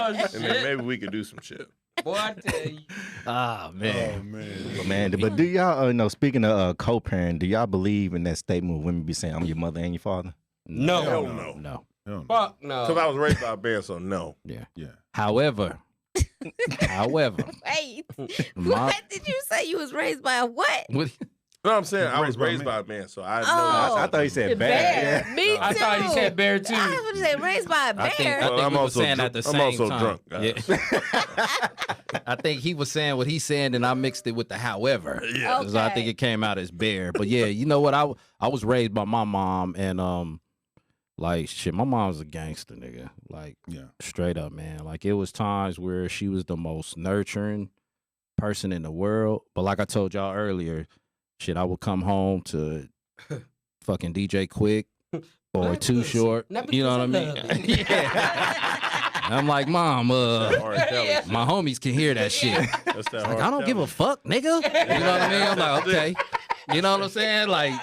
and then shit. maybe we could do some shit. Boy, I tell you. Ah man. Oh man. But man, but do y'all speaking of co-parent, do y'all believe in that statement when women be saying I'm your mother and your father? No. Hell no. no. No. Hell no. Fuck no. Because I was raised by a band, so no. Yeah. However, Wait, my, what did you say? You was raised by a what? what, No, I'm saying I was Raised by a raised man. by a man, so I know. Oh. I thought he said bear. Bear. Me too. I thought he said bear too. I was gonna say raised by a bear. I think Well, I'm we were also saying dr- at the I'm same also time. drunk, guys. Yeah. I think he was saying what he's saying, and I mixed it with the however. Yeah. So I think it came out as bear. But yeah, you know what? I was raised by my mom, and like shit, my mom was a gangster, nigga. Like Yeah. straight up, man. Like it was times where she was the most nurturing person in the world. But like I told y'all earlier, shit, I would come home to fucking DJ Quick or Too Short. Not You know what I because I mean? love it. Yeah. I'm like, Mom, R. Kelly. Yeah. my homies can hear that shit. That's that Like, R. I don't give a Kelly. fuck, nigga. You know what I mean? I'm like, okay. You know what I'm saying? Like,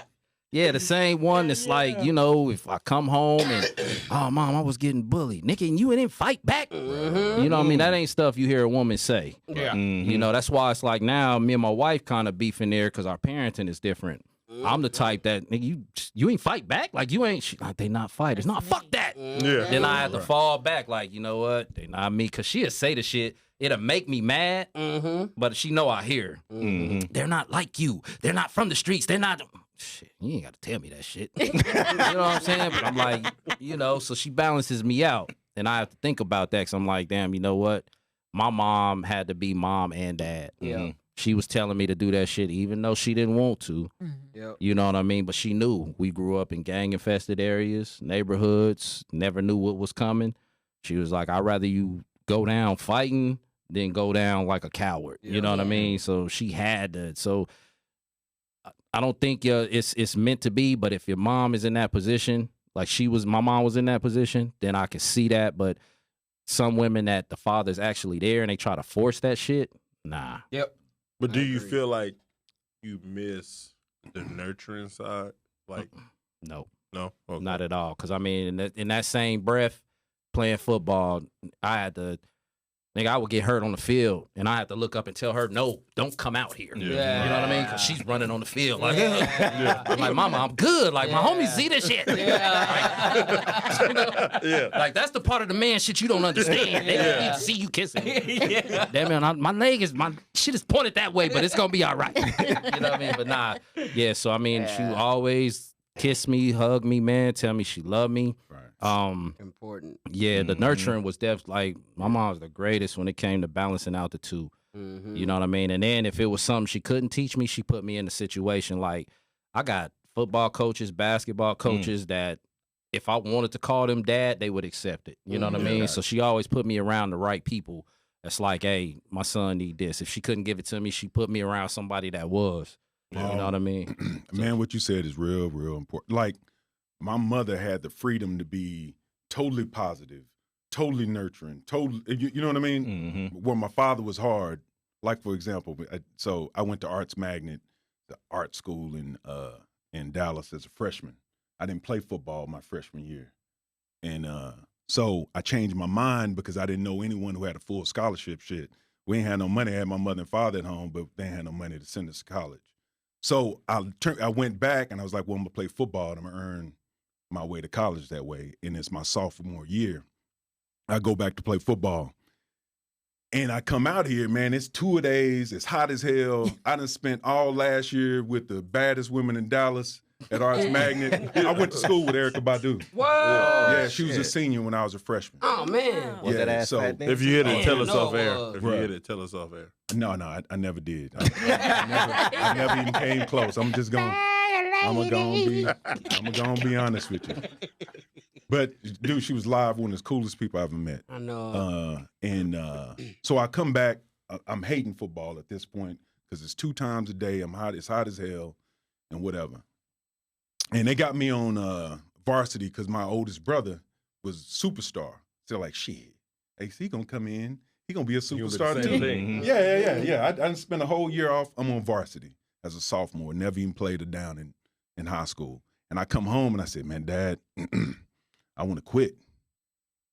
yeah, the same one that's like, you know, if I come home and, oh, Mom, I was getting bullied. Nigga, and you didn't fight back. Mhm. You know what I mean? That ain't stuff you hear a woman say. Yeah. Mhm. You know, that's why it's like now me and my wife kind of beefing there because our parenting is different. I'm the type that, nigga, you ain't fight back? Like, you ain't, like, they not fighters. No, fuck that. Yeah. Then I had to fall back, like, you know what? They not me. Because she'll say the shit. It'll make me mad, Mm-hmm. but she know I hear. Mhm. They're not like you. They're not from the streets. They're not. Shit, you ain't got to tell me that shit. You know what I'm saying? But I'm like, you know, so she balances me out. And I have to think about that because I'm like, damn, you know what? My mom had to be mom and dad. Yeah. She was telling me to do that shit even though she didn't want to. Yep. You know what I mean? But she knew. We grew up in gang-infested areas, neighborhoods, never knew what was coming. She was like, I'd rather you go down fighting than go down like a coward. You know what I mean? So she had to. So I don't think it's meant to be, but if your mom is in that position, like my mom was in that position, then I can see that. But some women that the father's actually there and they try to force that shit, nah. Yep. But do I you agree. feel like you miss the nurturing side? Like, No. no? Okay. Not at all. Because, I mean, in that same breath, playing football, I had to, nigga, I would get hurt on the field, and I had to look up and tell her, no, don't come out here. Yeah. You know what I mean? Because she's running on the field. Like, Yeah. I'm like, Mama, I'm good. Like, my homies see this shit. Yeah. You know? Yeah. Like, that's the part of the man shit you don't understand. They Yeah. need to see you kissing me. Yeah. Damn man, my shit is pointed that way, but it's gonna be all right. You know what I mean? But nah, yeah. So I mean, she Yeah. always kiss me, hug me, man, tell me she loved me. Right. Important. Yeah, the Mhm. nurturing was like my mom was the greatest when it came to balancing out the two. Mm-hmm. You know what I mean? And then if it was something she couldn't teach me, she put me in a situation like I got football coaches, basketball coaches that if I wanted to call them dad, they would accept it. You know what I mean? Yeah. So she always put me around the right people. That's like, hey, my son need this. If she couldn't give it to me, she put me around somebody that was. You know what I mean? Man, what you said is real, real important. Like, my mother had the freedom to be totally positive, totally nurturing, totally, you know what I mean? Mhm. Where my father was hard, like, for example, so I went to Arts Magnet, the art school in Dallas as a freshman. I didn't play football my freshman year. And so I changed my mind because I didn't know anyone who had a full scholarship shit We ain't had no money. I had my mother and father at home, but they ain't had no money to send us to college. So I went back and I was like, well, I'm going to play football and I'm going to earn my way to college that way. And it's my sophomore year. I go back to play football. And I come out here, man, it's 2 days. It's hot as hell. I done spent all last year with the baddest women in Dallas at Arts Magnet. I went to school with Erykah Badu. Whoa. Yeah, she was a senior when I was a freshman. Oh, man. Was that ass fat then? If you hit it, tell us no, off air. uh, If you hit it, tell us off air. No, I never did. I never even came close. I'm just going. I'm gonna be honest with you. But dude, she was live, one of the coolest people I ever met. I know. So I come back. I'm hating football at this point because it's 2 times a day. I'm hot. It's hot as hell, and whatever. And they got me on varsity because my oldest brother was superstar. So like, shit, he gonna come in. He gonna be a superstar too. Yeah. I done spent a whole year off. I'm on varsity as a sophomore. Never even played it down in high school. And I come home and I said, man, Dad, I want to quit.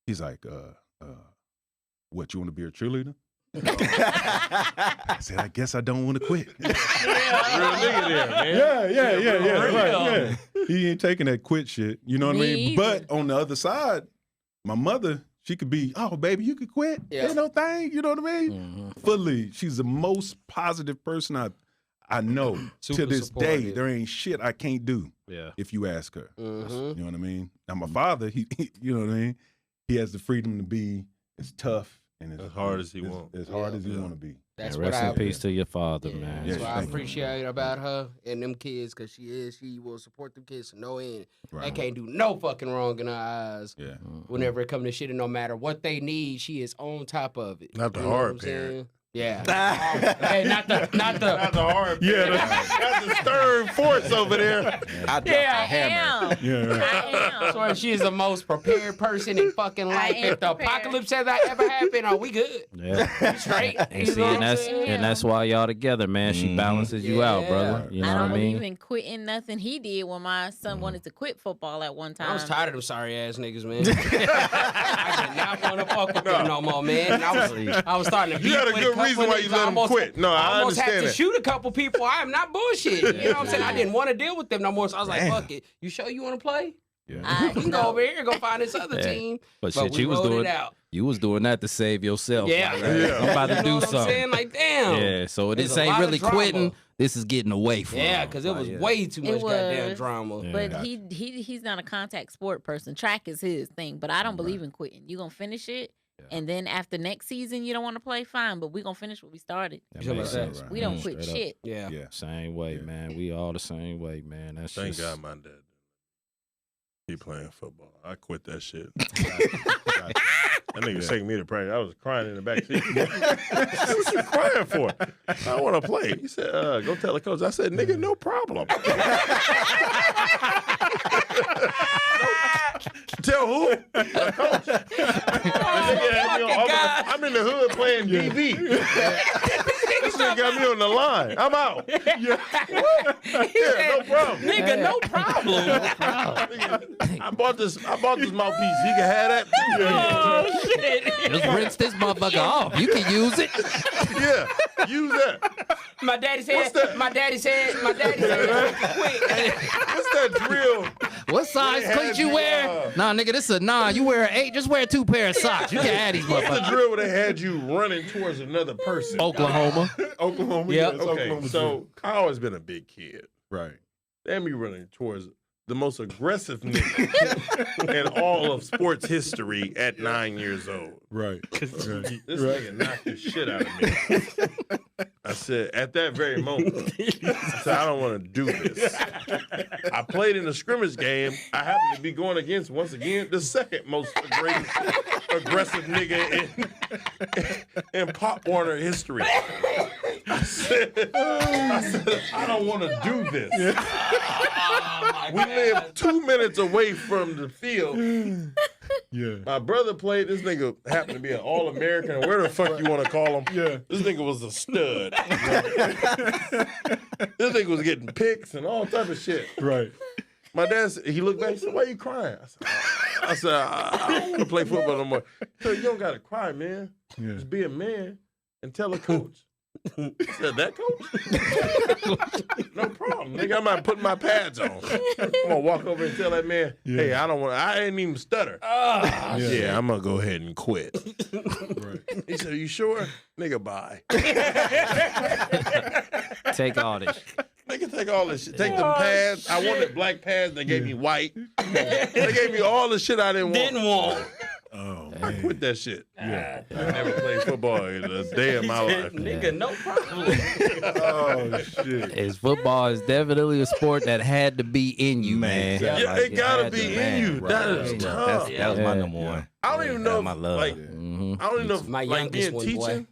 He's like, what, you want to be a cheerleader? I said, I guess I don't want to quit. Real nigga there, man. Yeah. He ain't taking that quit shit. You know what I mean? But on the other side, my mother, she could be, oh, baby, you could quit. Yeah. Ain't no thing. You know what I mean? Mm-hmm. Fully. She's the most positive person I know. Super To this day, supportive. there ain't shit I can't do Yeah. if you ask her. Mhm. You know what I mean? Now, my father, he you know what I mean? He has the freedom to be as tough and As hard as he want. As hard as he want to be. That's And what rest I in peace to your father, man. That's Yeah, what I thank you. appreciate about her and them kids, because she will support them kids to no end. Right. They can't do no fucking wrong in her eyes. Yeah. Whenever it comes to shit, and no matter what they need, she is on top of it. Not the You know what hard I'm saying? parent. Yeah. Hey, not the Not the hard parent. That's the third force over there. I dropped I a hammer. am. Yeah, right. I am. So she is the most prepared person in fucking life. am If the prepared. apocalypse has ever happened, are we good? Yeah. Straight. And You see, know and what I'm that's saying? and that's why y'all together, man. She Mhm. balances you out, brother. You know I what don't I mean? believe in quitting nothing he did when my son wanted to quit football at one time. I was tired of them sorry ass niggas, man. I did not want to fuck with them no more, man. And I was starting to beat You had a with good couple reason why you niggas. let them quit. No, I almost had understand to that. shoot a couple people. I am not bullshitting. You know what I'm saying? I didn't want to deal with them no more. So I was like, fuck it. You sure you want to play? Yeah. We can go over here and go find this other Yeah. team. But shit, we you was rolled doing it out. you was doing that to save yourself. Yeah. Like, Yeah. I'm about to You know do what I'm something. saying? Like, damn. Yeah, so There's this a ain't lot of really drama. quitting. This is getting away from. Yeah, him. because it was Like, way too much goddamn was. drama. Yeah. But he's not a contact sport person. Track is his thing. But I don't believe in quitting. You gonna finish it, and then after next season you don't want to play, fine. But we gonna finish what we started. That You talking makes about sense. that? We don't Mm, quit straight up. shit. Yeah. Yeah. Same way, Yeah. man. We all the same way, man. That's Thank just, God my dad keep playing football. I quit that shit. That nigga was taking me to practice. I was crying in the back seat. What you crying for? I want to play. He said, go tell the coach. I said, nigga, no problem. Tell who? The coach. The nigga had me on- I'm in the hood playing DB. This nigga got me on the line. I'm out. Yeah, no problem. Nigga, no problem. Nigga, I bought this mouthpiece. He can have that too. Oh, shit. just rinse this motherfucker off. You can use it. Yeah, use that. My daddy said, What's that? my daddy said, quit. What's that drill? What size They cleats had you you, wear? Nah, nigga, this is a 9. You wear an 8. Just wear 2 pair of socks. You can add these What's the motherfuckers. drill where they had you running towards another person? Oklahoma. Oklahoma. Yeah. Yes, Okay, Oklahoma. so I always been a big kid. Right. They had me running towards the most aggressive nigga in all of sports history at 9 years old. Right. This nigga knocked the shit out of me. I said, at that very moment, I said, I don't want to do this. I played in a scrimmage game. I happened to be going against, once again, the second most aggressive nigga in Pop Warner history. I said, I don't want to do this. We live 2 minutes away from the field. Yeah. My brother played. This nigga happened to be an All-American, or where the fuck you want to call him. Yeah. This nigga was a stud. This nigga was getting picks and all type of shit. Right. My dad, he looked back and said, why you crying? I said, I don't want to play football no more. He said, you don't got to cry, man. Yeah. Just be a man and tell a coach. I said, that coach? No problem. Nigga, I'm not putting my pads on. I'm gonna walk over and tell that man, hey, I didn't even stutter. Yeah, I'm gonna go ahead and quit. Right. He said, you sure? Nigga, bye. Take all this. Nigga, take all this shit. Take them pads. I wanted black pads. They gave me white. They gave me all the shit I didn't want. Oh, I man. quit that shit. Yeah. I never played football in a day of my life. Nigga, no problem. Oh, shit. Football is definitely a sport that had to be in you, man. Yeah, Like, it gotta had be to, in man. you. That is tough. That was my number one. I don't even know my if, love. like, Mhm. I don't even know if, My like, being youngest one, teaching. boy.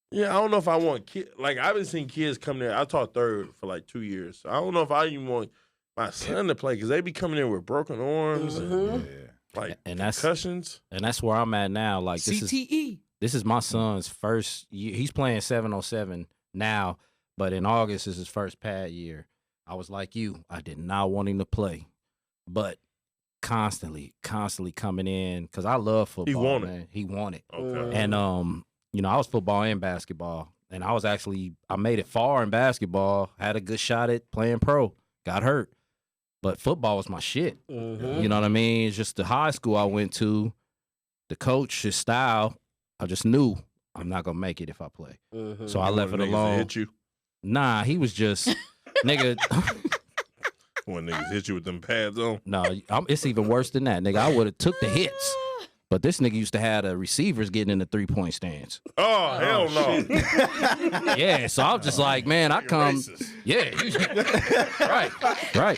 Yeah, I don't know if I want kids. Like, I haven't seen kids come there. I taught third for like 2 years. So I don't know if I even want my son to play because they be coming in with broken arms and like And that's concussions. and that's where I'm at now. Like this CTE. is my son's first year. He's playing 7-on-7 now, but in August is his first pad year. I was like you. I did not want him to play, but constantly coming in because I love football. wanted. Man. He wanted. Okay. And I was football and basketball, and I made it far in basketball. Had a good shot at playing pro. Got hurt, but football was my shit. You know what I mean? It's just the high school I went to, the coach, his style. I just knew I'm not gonna make it if I play. So I left it Niggas alone. hit you. Nah, he was just nigga. When niggas hit you with them pads on. No, it's even worse than that, nigga. I would have took the hits. But this nigga used to have the receivers getting in the 3-point stands. Oh, hell no. Yeah, so I was just like, man, I come. Racist. Yeah, right.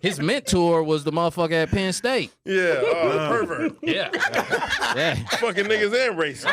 His mentor was the motherfucker at Penn State. Yeah, pervert. Yeah. Fucking niggas and racist.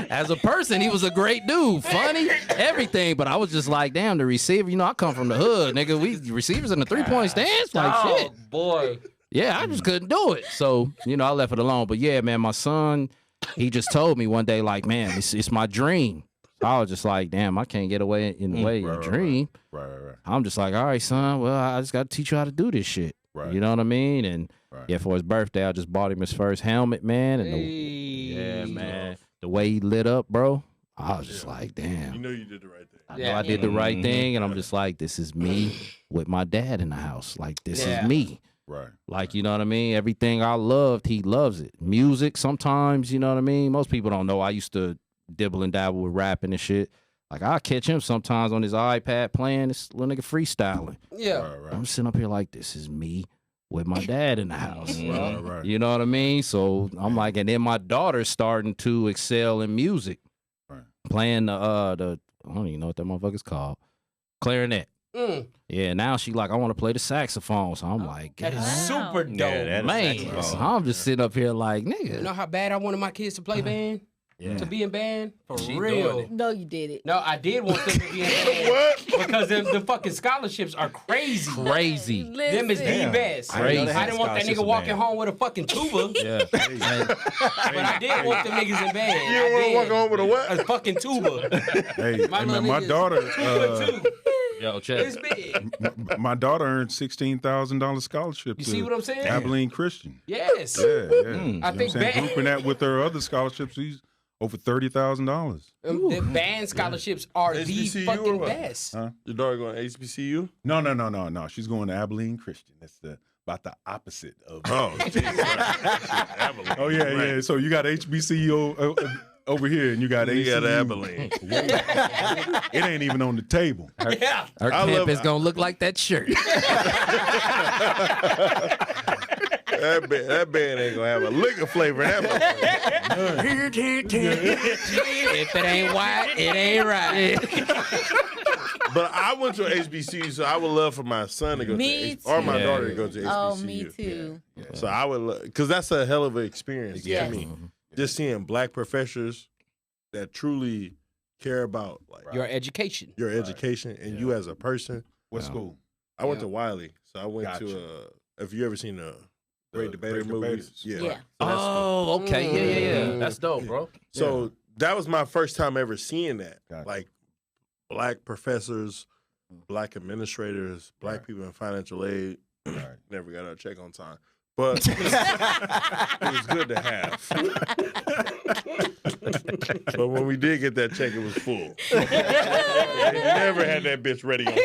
As a person, he was a great dude, funny, everything. But I was just like, damn, the receiver. I come from the hood, nigga. We receivers in the 3-point stands, like shit. Boy. Yeah, I just couldn't do it. So, I left it alone. But yeah, man, my son, he just told me one day, like, man, it's my dream. So I was just like, damn, I can't get away in the way of your dream. Right. I'm just like, all right, son, well, I just got to teach you how to do this shit. Right. You know what I mean? And yeah, for his birthday, I just bought him his first helmet, man. And the way he lit up, bro, I was just like, damn. You know you did the right thing. I know I did the right thing. And I'm just like, this is me with my dad in the house. Like, this is me. Right. Like, you know what I mean? Everything I loved, he loves it. Music, sometimes, you know what I mean? Most people don't know I used to dibble and dabble with rapping and shit. Like, I'll catch him sometimes on his iPad playing this little nigga freestyling. Yeah. Right. I'm sitting up here like, this is me with my dad in the house. Right. You know what I mean? So I'm like, and then my daughter's starting to excel in music. Right. Playing the I don't even know what that motherfucker's called. Clarinet. Yeah, now she like, I want to play the saxophone. So I'm like, That is Wow. super dope. Yeah, man. So I'm just sitting up here like, nigga. You know how bad I wanted my kids to play band? Yeah. To be in band? For She real. doing it. No, you did it. No, I did want them to be in band. What? Because the fucking scholarships are crazy. Crazy. Them is the Damn. best. I didn't know they I had didn't want that scholarships nigga in walking band. home with a fucking tuba. Yeah. But I did want them niggas in band. You don't want to walk home with a what? A fucking tuba. Hey, My man, little my niggas, daughter, tuba too. Yo, check. It's big. my daughter earned $16,000 scholarship You to see what I'm saying? Abilene Christian. Yes. Yeah. I You know what think I'm saying? band- Grouping that with her other scholarships, she's over $30,000. The band scholarships are the HBCU or fucking what? best. Huh? Your daughter going to HBCU? No. She's going to Abilene Christian. That's about the opposite of. Oh, Jesus. Abilene. Oh yeah. So you got HBCU over here, and you got You got ACU. Abilene. It ain't even on the table. Yeah. Her I love- campus gonna look like that shirt. That band ain't gonna have a lick of flavor in that motherfucker. If it ain't white, it ain't right. But I went to HBCU, so I would love for my son to go Me to or my too. daughter to go to HBCU. Oh, me too. So I would, because that's a hell of an experience Yes. to me. Just seeing black professors that truly care about like Your education. your education and you as a person. What school? I went to Wiley, so I went Gotcha. to. If you ever seen the Great The Debater Great movies, Debaters. Yeah. So that's Oh, okay. Yeah. That's dope, bro. So that was my first time ever seeing that. Gotcha. Like black professors, black administrators, black Right. people in financial aid. Right. Never got our check on time. but it was good to have. But when we did get that check, it was full. They never had that bitch ready on time.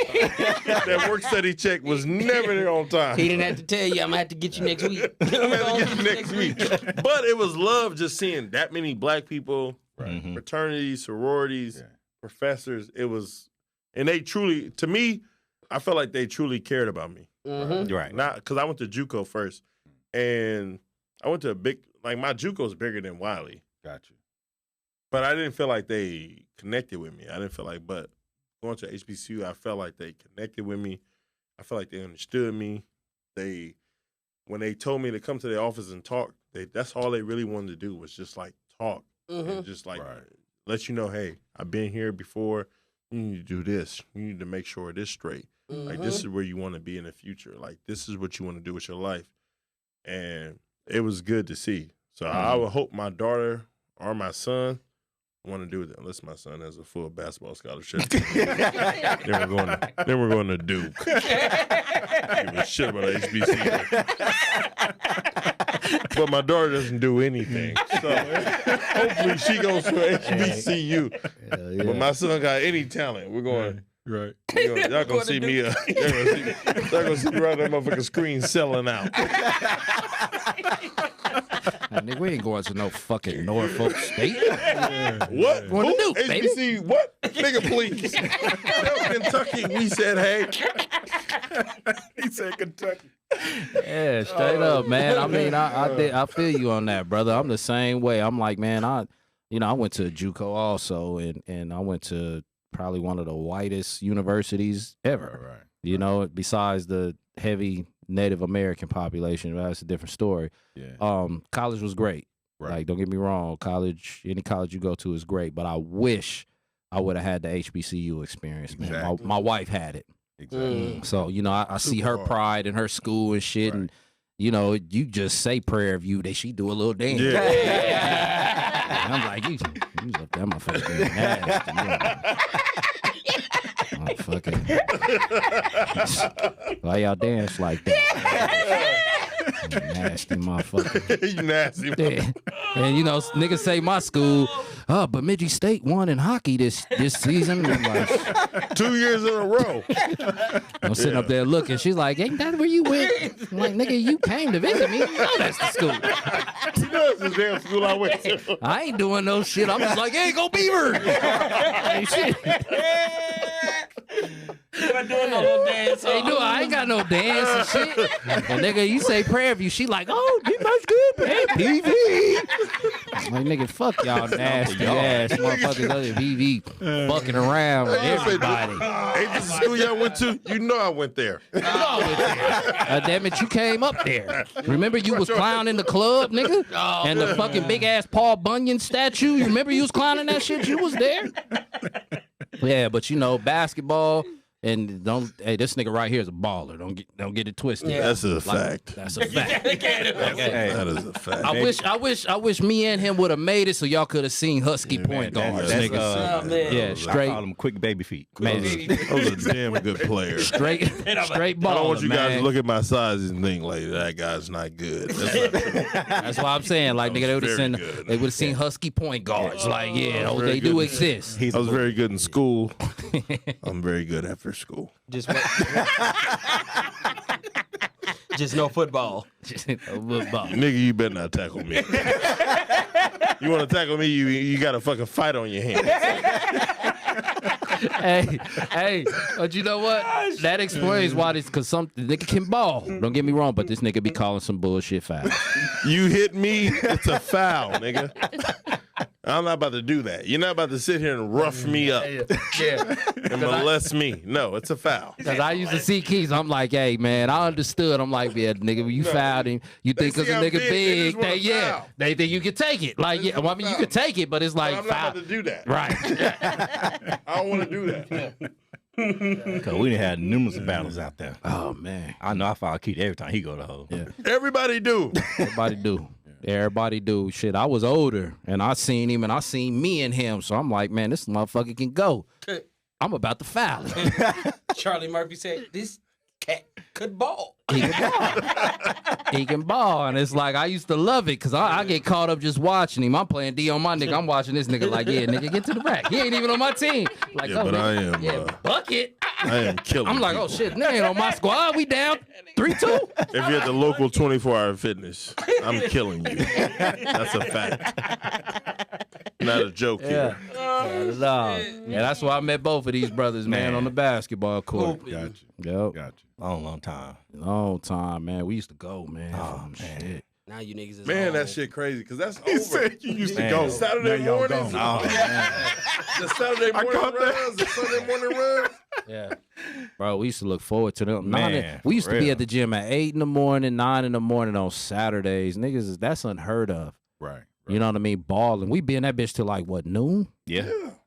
That work study check was never there on time. He didn't have to tell you, I'm gonna have to get you next week. I'm gonna have to get you next week. But it was love just seeing that many black people, fraternities, sororities, professors. It was, and they truly, to me, I felt like they truly cared about me. Right. Not because I went to JUCO first, and I went to a big, like my JUCO's bigger than Wiley. Gotcha. But I didn't feel like they connected with me. I didn't feel like, but going to HBCU, I felt like they connected with me. I felt like they understood me. When they told me to come to their office and talk, that's all they really wanted to do was just like talk. And just like let you know, hey, I've been here before. You need to do this. You need to make sure this straight. Like, this is where you want to be in the future. Like, this is what you want to do with your life. And it was good to see. So I would hope my daughter or my son want to do that, unless my son has a full basketball scholarship. then we're going to Duke. Give a shit about HBCU. But my daughter doesn't do anything. So hopefully she goes to HBCU. But my son got any talent. We're going. Right. Y'all gonna see me. Y'all gonna see me right on that motherfucking screen selling out. Nigga, we ain't going to no fucking Norfolk State. What? Going to Duke, HBC? baby. What? Nigga, please. That was Kentucky. We said, hey. He said Kentucky. Yeah, straight up, man. I mean, I feel you on that, brother. I'm the same way. I'm like, man, I went to JUCO also, and I went to probably one of the whitest universities ever. Right. You know, besides the heavy Native American population, that's a different story. Yeah. College was great. Right. Like, don't get me wrong, any college you go to is great, but I wish I would have had the HBCU experience, man. Exactly. My wife had it. Exactly. So, you know, I see her pride in her school and shit, and, you know, you just say prayer view, she do a little dance. Yeah. I'm like, you up there, motherfucker being nasty. Motherfucker. Why y'all dance like that? Nasty motherfucker. You nasty. Yeah. And you know, niggas say my school, but Bemidji State won in hockey this season. I'm like, 2 years in a row. I'm sitting up there looking. She's like, ain't that where you went? I'm like, nigga, you came to visit me. You know that's the school. You know that's the damn school I went to. I ain't doing no shit. I'm just like, hey, go Beaver. Hey, shit. You ain't doing no little dance. I ain't got no dance and shit. And nigga, you say prayer view, she like, oh, that's good, man. PV. Like, nigga, fuck y'all nasty ass motherfuckers other PV fucking around with everybody. Ain't this the school y'all went to? You know I went there. Damn it, you came up there. Remember you was clowning the club, nigga? And the fucking big ass Paul Bunyan statue. You remember you was clowning that shit? You was there? Yeah, but you know, basketball. And this nigga right here is a baller. Don't get it twisted. Yeah. That's a fact. That's a fact. That is a fact. I wish me and him would have made it so y'all could have seen Husky point guards. That's, Yeah, I straight. call them quick baby feet. Man, Those are damn good players. straight baller. I don't want you guys man. to look at my size and think like that guy's not good. That's not true. That's why I'm saying, like, nigga, they would have seen Husky point guards. Like, yeah, they do exist. I was very good in school. I'm very good after school. Just no football. Nigga, you better not tackle me. You want to tackle me, you got a fucking fight on your hands. Hey, but you know what? That explains why because some nigga can ball. Don't get me wrong, but this nigga be calling some bullshit foul. You hit me, it's a foul, nigga. I'm not about to do that. You're not about to sit here and rough me up and molest me. No, it's a foul. Because I used to see Keys. I'm like, hey, man, I understood. I'm like, yeah, nigga, when you fouled him, you think because a nigga big, they think you can take it. Like, yeah, well, I mean, you can take it, but it's like, I'm not about to do that. Right. I don't want to do that. Because we done had numerous battles out there. Oh, man. I know I foul Keith every time he go to hole. Yeah. Everybody do. Everybody do. Everybody do. Shit, I was older, and I seen him, and I seen me and him, so I'm like, man, this motherfucker can go. I'm about to foul him. Charlie Murphy said, this cat could ball. He can ball. He can ball. And it's like, I used to love it because I get caught up just watching him. I'm playing D on my nigga. I'm watching this nigga like, yeah, nigga, get to the rack. He ain't even on my team. Like, Yeah, but I am. bucket. I am killing. I'm like, oh shit, nigga ain't on my squad. We down 3-2. If you're at the local 24-hour fitness, I'm killing you. That's a fact. Not a joke here. Yeah, that's why I met both of these brothers, man, on the basketball court. Got you. Yep. Got you. Long time. Long time, man. We used to go, man. Oh, man. Shit. Now you niggas is Man, old. that shit crazy because that's He over. said you used to Man. go. Saturday Now y'all mornings. gone. Oh, man. The Saturday morning caught that. runs, the Sunday morning runs. Yeah. Bro, we used to look forward to them. Man, We used for to be real. at the gym at 8 in the morning, 9 in the morning on Saturdays. Niggas, that's unheard of. Right. You know what I mean? Balling. We be in that bitch till like, what, noon? Yeah.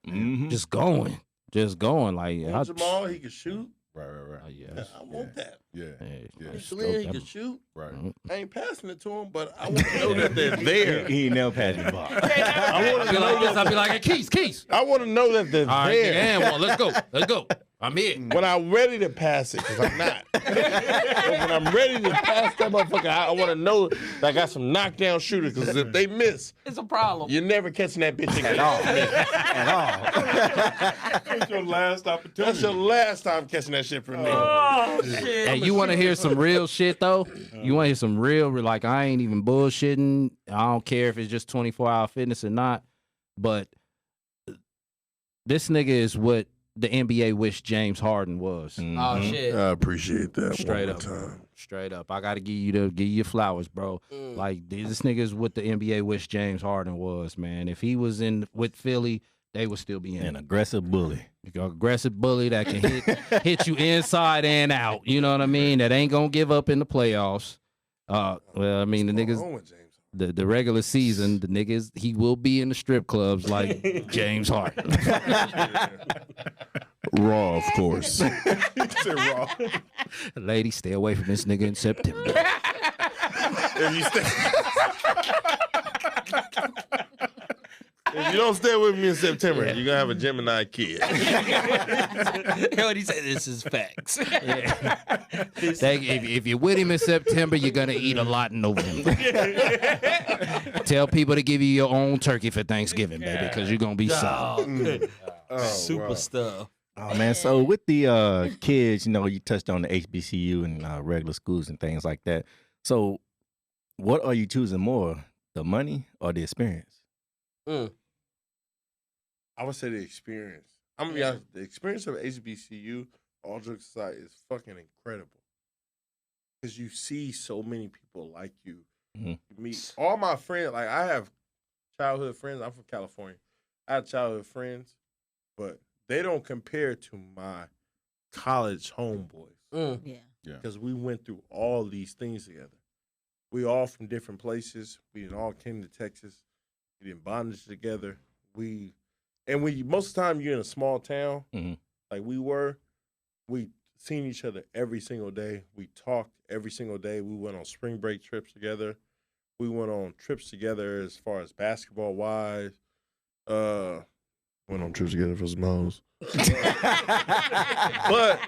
Mm-hmm. Just going. Like, Want Jamal, he can shoot. Right. oh, yeah. I want that. Yeah. Hey, Yeah. let's Slim, he go. can shoot. Right. I ain't passing it to him, but I want to know that they're there. He ain't never passed the ball. I want I'd to be like know this. that. I'd be like, hey, Keys. I want to know that they're All right, there. and one. Let's go. I'm in. When I'm ready to pass it, because I'm not. But when I'm ready to pass that motherfucker, I want to know that I got some knockdown shooters. Because if they miss, It's a problem. you're never catching that bitch again. At all. That's your last opportunity. That's your last time catching that shit from me. Oh shit. Hey, you want to hear some real shit though? You want to hear some real, like I ain't even bullshitting. I don't care if it's just 24-hour fitness or not. But this nigga is what the NBA wished James Harden was. Oh shit. I appreciate that. Straight one up, more time. straight up. I gotta give you your flowers, bro. Like this nigga is what the NBA wished James Harden was, man. If he was in with Philly, they would still be in. An aggressive bully. An aggressive bully that can hit you inside and out. You know what I mean? That ain't gonna give up in the playoffs. Well, I mean the What's niggas. wrong with James? The regular season, the niggas, he will be in the strip clubs like James Harden. Raw, of course. Raw. Lady, stay away from this nigga in September. If you if you don't stay with me in September, you're gonna have a Gemini kid. What he said? This is facts. If you're with him in September, you're gonna eat a lot in November. Tell people to give you your own turkey for Thanksgiving, baby, because you're gonna be solid. Super stuff. Oh man, so with the kids, you touched on the HBCU and regular schools and things like that. So what are you choosing more, the money or the experience? I would say the experience. I'm gonna be honest. The experience of HBCU, all jokes aside, is fucking incredible. Because you see so many people like you. Mhm. You meet all my friends. Like I have childhood friends. I'm from California. I have childhood friends, but they don't compare to my college homeboys. Yeah. Because we went through all these things together. We all from different places. We didn't all came to Texas. We did bondage together. And most of the time you're in a small town, Mhm. like we seen each other every single day. We talked every single day. We went on spring break trips together. We went on trips together as far as basketball wise. Went on trips together for some hoes. But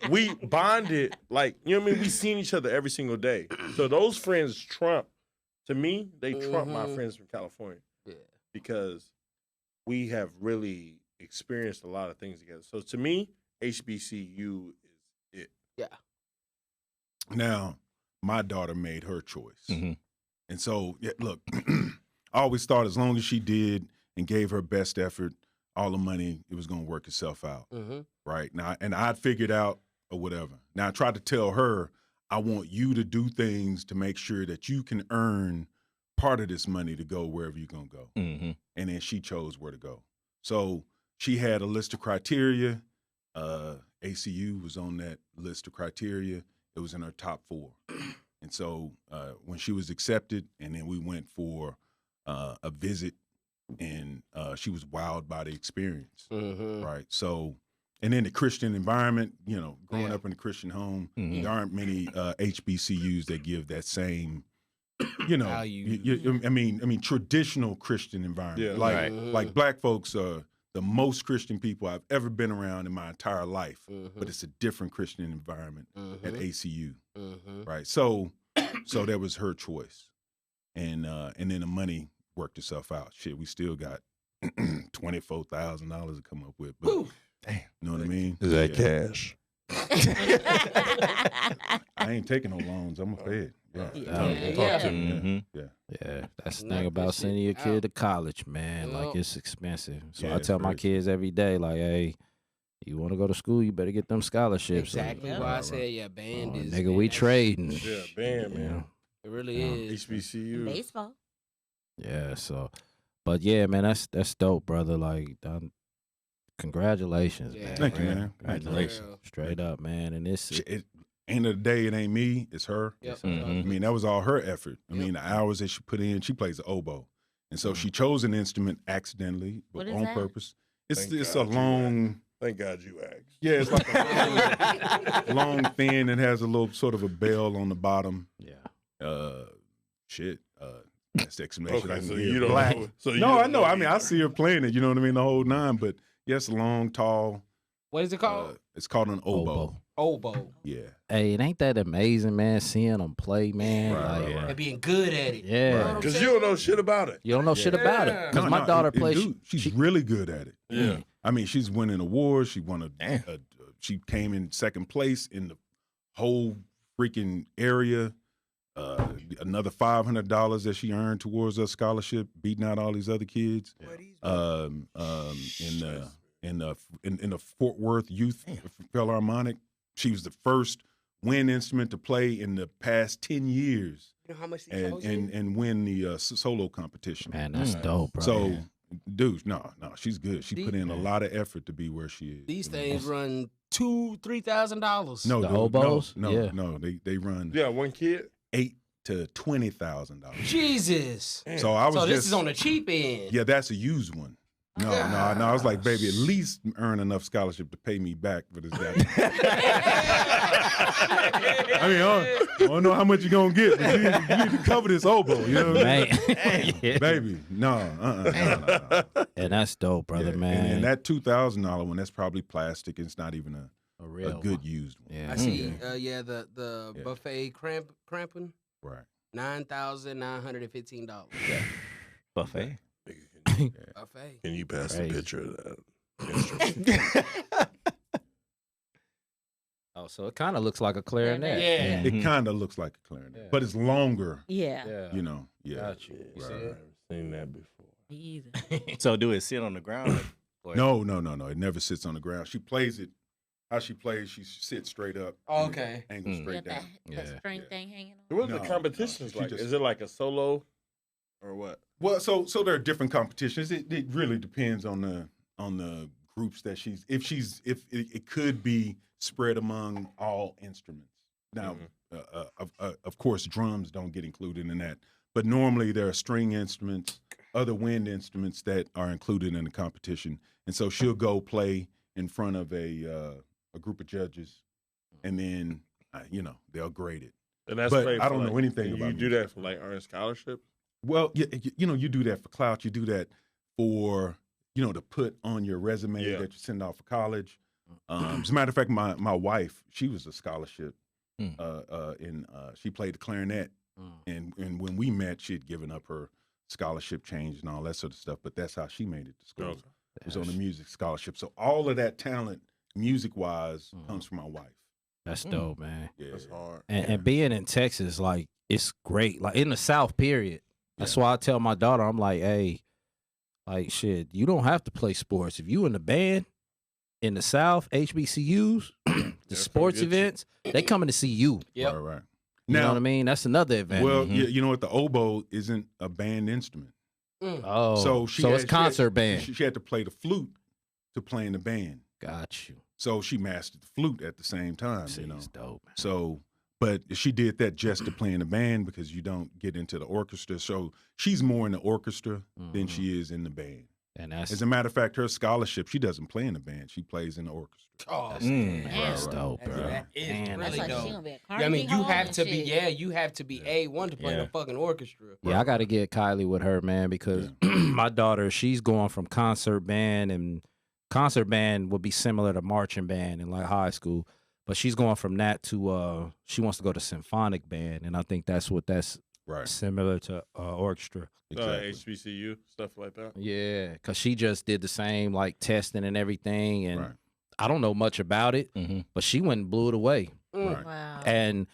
we bonded, like, you know what I mean? We seen each other every single day. So those friends trump my friends from California. Yeah. Because we have really experienced a lot of things together. So to me, HBCU is it. Yeah. Now, my daughter made her choice. Mhm. And so, look, I always thought as long as she did and gave her best effort, all the money, it was going to work itself out. Right? Now, and I'd figured out or whatever. Now, I tried to tell her, I want you to do things to make sure that you can earn part of this money to go wherever you're going to go. Mm-hmm. And then she chose where to go. So she had a list of criteria. ACU was on that list of criteria. It was in her top 4. And so when she was accepted, and then we went for a visit, and she was wowed by the experience, right? So, and then the Christian environment, growing up in a Christian home, Mhm. there aren't many HBCUs that give that same, Value. I mean, traditional Christian environment. Yeah. Like Right. like black folks are the most Christian people I've ever been around in my entire life, Mm-hmm. but it's a different Christian environment at ACU, Mm-hmm. right? So that was her choice, and then the money worked itself out. Shit, we still got $24,000 to come up with, but Damn. you know what I mean? Is that Yeah. cash? I ain't taking no loans. I'm a Fed. Yeah. Yeah. Mhm. Yeah, that's the Knock thing that about shit sending your kid out. to college, man. Like Yup. it's expensive. So Yeah, I it's tell my very kids every day, like, hey, you want to go to school, you better get them scholarships. Exactly Yeah. why I Right, said, yeah, band is. Nigga, man, we that's- trading. Yeah, band, You man. know? It really Yeah. is. HBCU. Baseball. Yeah, so, but yeah, man, that's dope, brother. Like, congratulations, Yeah. man. Thank you, man. Congratulations, Real. straight up, man. And this, Shit, end of the day, it ain't me, it's her. Yep. Mhm. I mean, that was all her effort. I Yep. mean, the hours that she put in, she plays the oboe. And so she chose an instrument accidentally, but What is on that? purpose. It's Thank it's God a you long, Thank God you asked. yeah, it's like a long thin and has a little sort of a bell on the bottom. yeah. That's the explanation I Okay, can so give. you don't Black. know. So you No, don't I know. I mean, I either. see her playing it, you know what I mean, the whole nine, but yes, long, tall. What is it called? It's called an oboe. Oboe. Yeah. Hey, it ain't that amazing, man, seeing them play, man. Right, like, right. And being good at it. Yeah. You know what I'm Because saying? you don't know shit about it. You don't know shit about it. Yeah. Because my daughter and plays. dude, she's really good at it. Yeah. I mean, she's winning awards. She won Damn. she came in second place in the whole freaking area. Another $500 that she earned towards a scholarship, beating out all these other kids. In the Fort Worth Youth Philharmonic, she was the first wind instrument to play in the past 10 years You know how much he chose you? and win the solo competition. Man, that's dope, bro. So, dude, no, she's good. She put in a Man. lot of effort to be where she is. These you know? things run $2,000-$3,000. No, The dude, oboes? no, Yeah. no, they run Yeah, one kid. $8,000 to $20,000. Jesus. So I was So this just is on the cheap end. yeah, that's a used one. No, I was like, baby, at least earn enough scholarship to pay me back for this guy. I mean, I don't know how much you're gonna get, but you need to cover this oboe. You know what I mean? man. Yeah. Baby, no. And that's dope, brother, Yeah, man. And that $2,000 one, that's probably plastic. It's not even a real good one. used one. Yeah. I see. The Yeah. buffet cramping, Right. $9,915. Buffet. Buffet. Can you pass Crazy. a picture of that? Oh, so it kind of looks like a clarinet. Yeah. It kind of looks like a clarinet, Yeah. but it's longer. Yeah. Yeah. You know. Yeah. Got you. Yeah, Right, I right. haven't seen that before. Me either. So do it sit on the ground? Or No. It never sits on the ground. She plays it. How she plays, she sits straight up. Oh, okay. Angle Mm. You straight got down. that Yeah. string Yeah. thing hanging on. What are No, the competitions she like? just- Is it like a solo or what? Well, so there are different competitions. It really depends on the groups that she's. If it could be spread among all instruments. Now, of course, drums don't get included in that. But normally there are string instruments, other wind instruments that are included in the competition, and so she'll go play in front of a group of judges, and then they'll grade it. And that's But paid I for, don't know like, anything and about you do music. that for like earn scholarship? Well, you do that for clout. You do that for to put on your resume Yeah. that you send off for college. As a matter of fact, my wife, she was a scholarship, she played the clarinet, and when we met, she had given up her scholarship change and all that sort of stuff. But that's how she made it to school. Okay. It was on the music scholarship. So all of that talent, music wise, comes from my wife. That's dope, man. Yeah, That's hard. And being in Texas, like, it's great. Like, in the South, period. That's why I tell my daughter, I'm like, hey, like, shit, you don't have to play sports. If you in the band in the South, HBCUs, the They'll sports come get you. events, they coming to see you. Yep. right. You know what I mean? That's another advantage. Well, you know what? The oboe isn't a band instrument. Oh, So it's had- concert band. She had to play the flute to play in the band. Got you. So she mastered the flute at the same time, See, it's dope, man. So, but she did that just to play in the band because you don't get into the orchestra. So she's more in the orchestra than she is in the band. And that's As a matter of fact, her scholarship, she doesn't play in the band. She plays in the orchestra. Oh, that's Right. dope, bro. That is Man, That's really like she dope. gonna be at Yeah, I mean, Carnegie you Hall have and to be, shit. you have to be A1 to play in a fucking orchestra. Yeah, I got to get Kylie with her, man, because my daughter, she's going from concert band, and concert band would be similar to marching band in like high school, but she's going from that to she wants to go to symphonic band, and I think that's Right. similar to orchestra. Exactly. HBCU, stuff like that. Yeah, because she just did the same like testing and everything, and Right. I don't know much about it, but she went and blew it away. Right. Wow. And